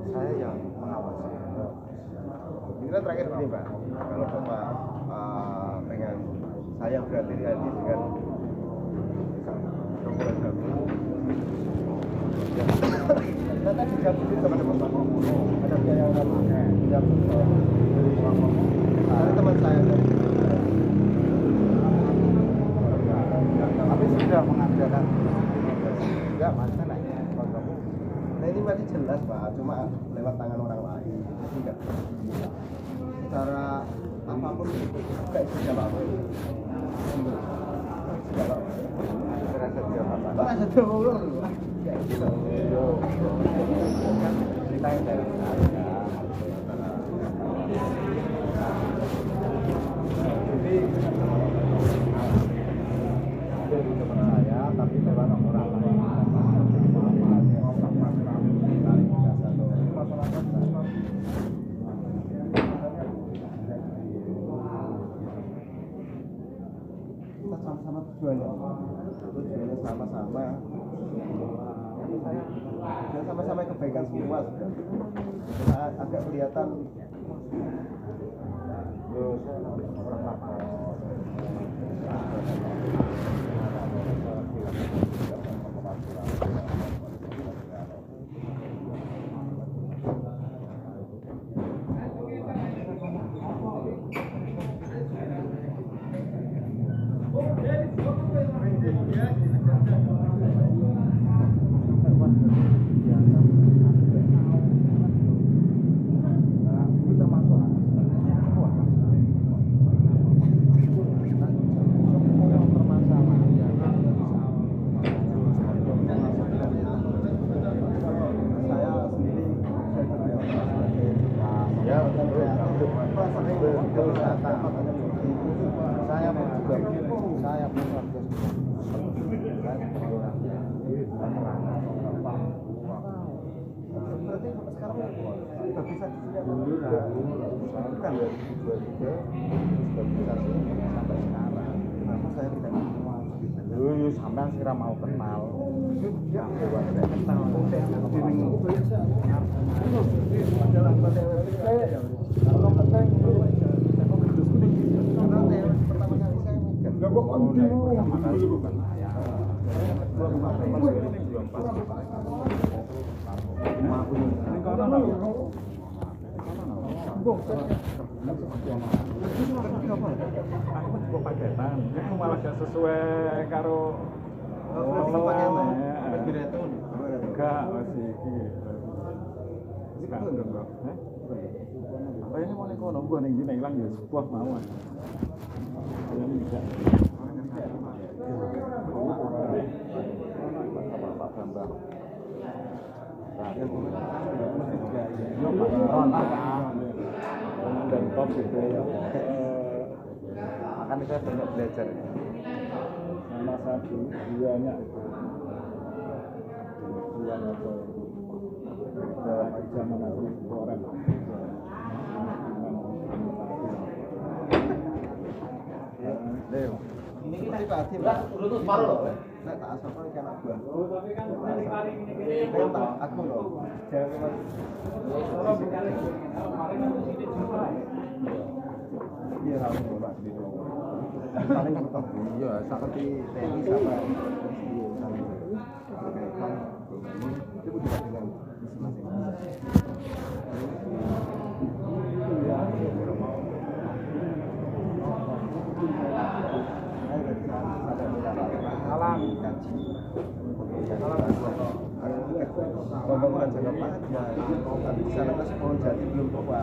saya yang mengawasi. Ini kan terakhir begini Pak, kalau Bapak pengen saya berhati-hati dengan dokumen kami. Kita tadi digabungin kepada Bapak. Ada biaya yang dari teman saya tapi sudah mengadakan enggak masalah. Nah ini masih jelas Pak, cuma lewat tangan orang lain. Enggak. Secara apapun kayak siapa apa. Terasa dia apa? Terasa dia ulur. Ceritain dari saya tapi lewat orang lain. Sama-sama tujuannya sama-sama sama-sama kebaikan semua agak kelihatan sampean sira mau kenal. Ya buat kenal. Adalah pada saya kalau keteng karena pertama kali saya mikir. Lah kok pertama kali bukan saya. Belum pas. Ini karena aku juga paketan, aku malah gak sesuai karo enggak masih enggak apa ini mau nih kono gua nih hilang ya sebuah mawon ini enggak Pak Bambang dan top gitu ya. Makanya saya banyak belajar. Nama satu, duanya itu. Duanya itu. Zaman aku orang. Leo. Ini kita pribadi lah. Urut separuh loh. Saya tak asal kalau ikan aku. Oh tapi kan kali ini. Aku loh. Jangan kemarin aku sini juga. Iya harus coba di bawah. Paling tetap iya seperti TNI sama itu juga dengan masing-masing. Salam kaji. Pembangunan jangka panjang. Tapi di sana kan sekolah jadi belum tua.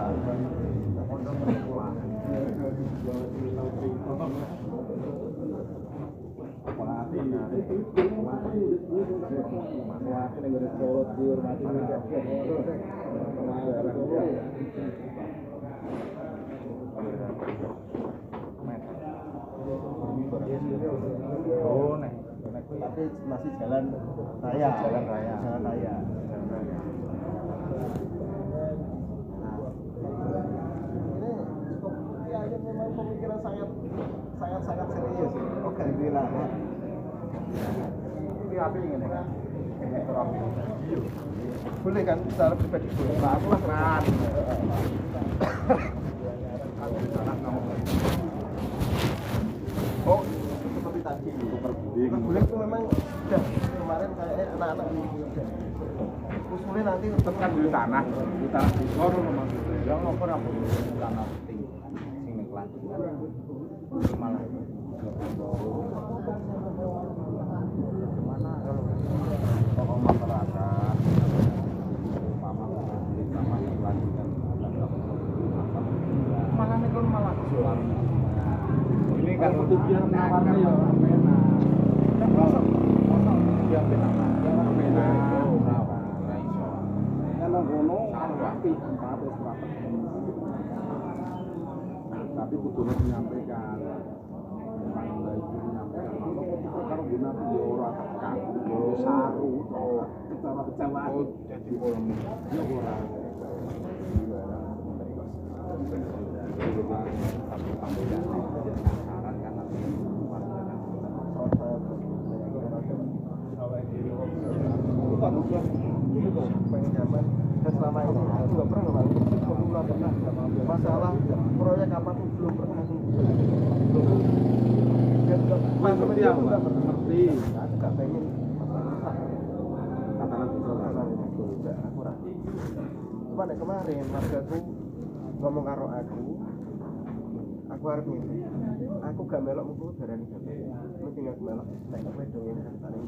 Oh, nih. Tapi masih jalan raya. Ini memang pemikiran sangat serius. Oke, bilang. Ini apa ini kan? Boleh kan secara pribadi boleh. Nah, aku lah keren. Oh, seperti tadi boleh itu memang sudah kemarin kayaknya anak-anak usulnya nanti tekan di tanah di loro memang yang ngopor apa tanah tinggi sing ning kelancingan malah gimana kalau tokoh masyarakat mama sama kelancingan malah itu malah jualan ini kan tujuan nawarnya ya pena dia pena kalau ngono rapi tapi kudu menyampaikan memang itu menyampaikan kalau guna video ora tekan yo saru cara kecewaan jadi polemik yo ora selama ini aku nggak pernah masalah proyek apa pun belum pernah ngerti aku nggak pengen tatanan bisa aku rapi cuma kemarin wargaku ngomong karo aku harus ini aku gak melok muku darani aku tinggal melok nek wedong kan paling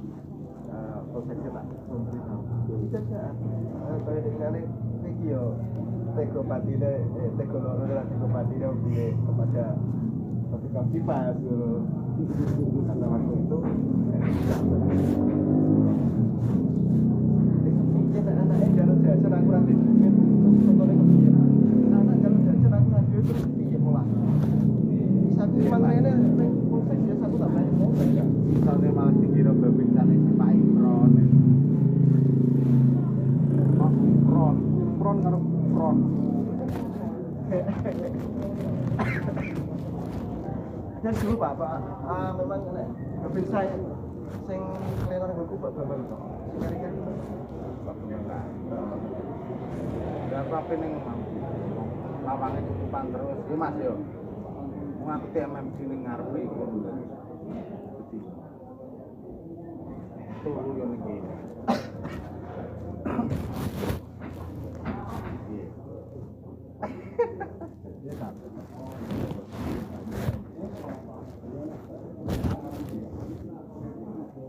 prosesnya tak memberitahu bisa saja kayak dengan iki yo teko patine teko loro lan teko patine biye kepada ketika kipas karena waktu itu kita anak jalur jajan aku nanti contohnya kemudian anak jalur jajan aku nanti itu piye pola satu makanya proses ya satu tak banyak proses ya misalnya malah dikira berbincangan si Pak Imron Imron karo Imron dan dulu Bapak memang berbincangan Sing kelihatan gue kubak gambar itu. Kira-kira ya tapi ning lawange cukupan terus iki Mas yo. Wong aku TMMC ning ngarepe iku. Turu yo ning kene.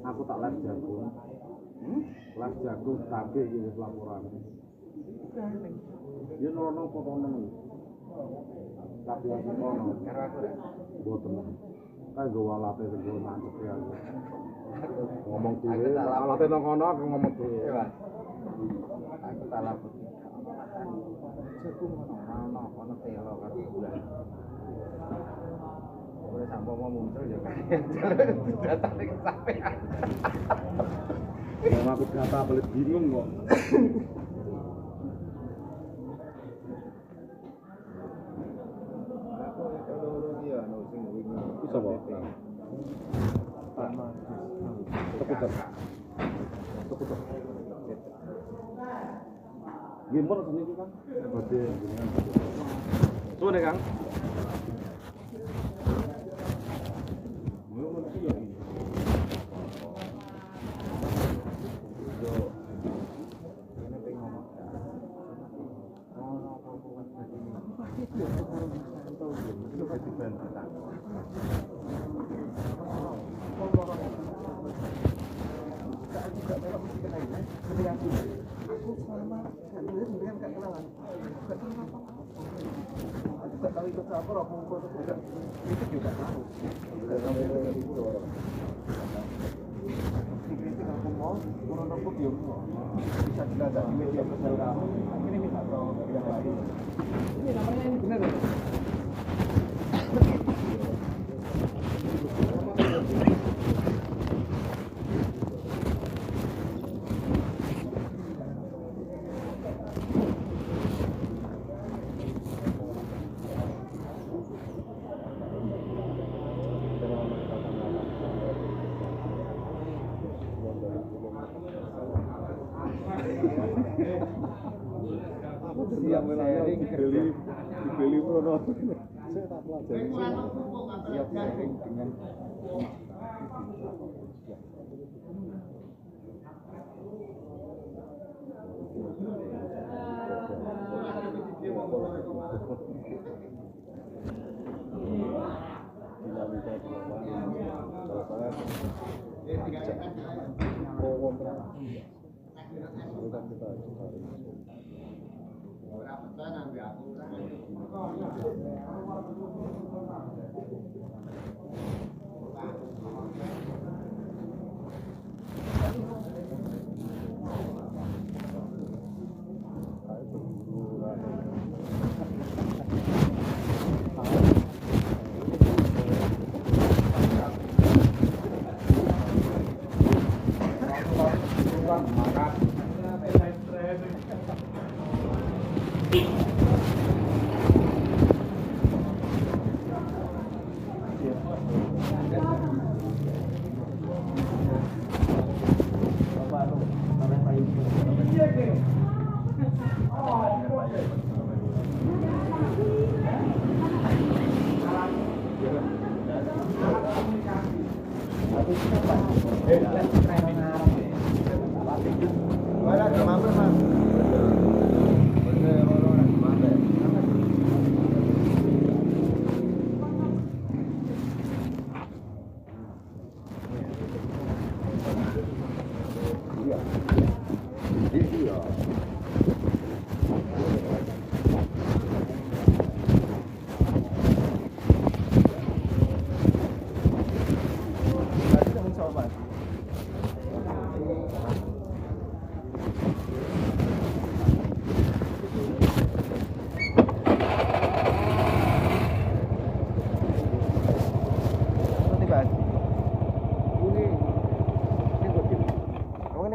Aku tak live jagung. Live jagung kabeh iki wis laporan. Ya nono potone. Kabeh iki ono karo aku rek. Boten. Kae go walate sego nancep ya. Ngomong dhewe, walate nang kono aku ngomong dhewe. Aku tak lapor. Jagung ono telo karo bulan. Boleh sampai mau muncul ya kan data nih kesampean yang aku data boleh bingung kok aku kalau dia nusing ini bisa bawa teputar gimana sini kan berarti tuh deh Kang. Bisa dilacak di media sosial kamu. Ini minta tolong tidak lain. Ini namanya ini benar ya? Siap sharing dibeli Prono. Saya tak pelajari. Siap sharing dengan dinamika di kalau saya bukan kita cari.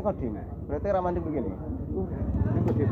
Kodim, berarti ramandik begini. Ini kodim.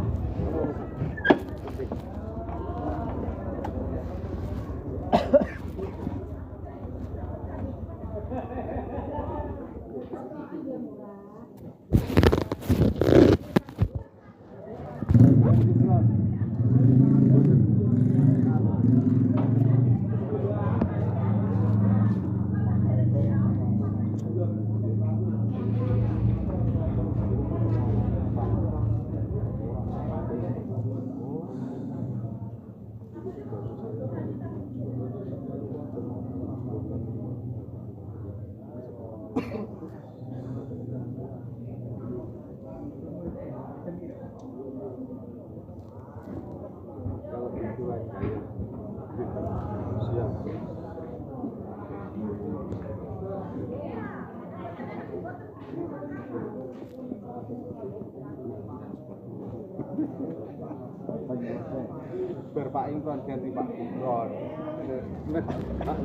Pak Imron ganti Pak Imron.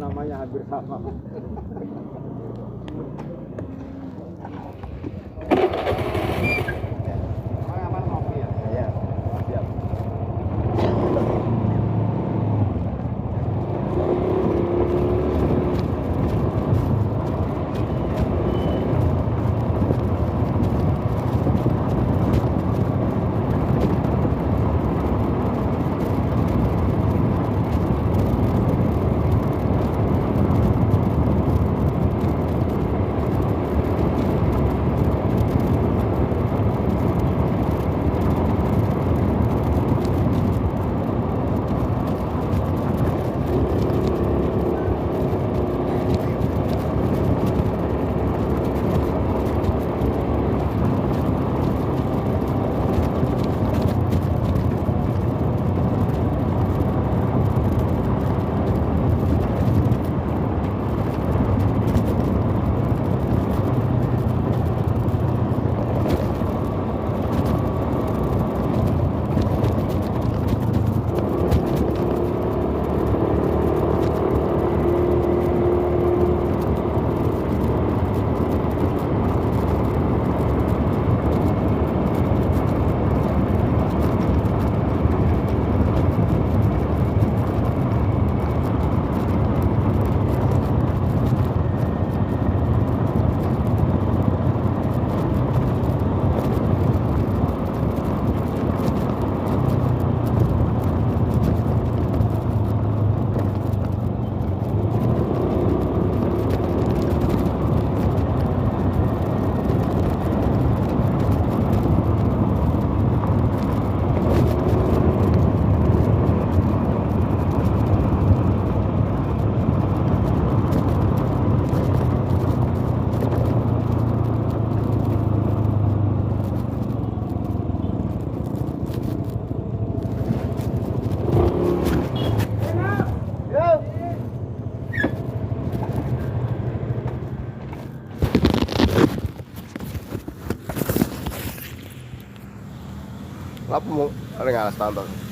Namanya hampir sama. Aman ngopi ya? Iya. Siap. Apa mau ada ngalas tonton?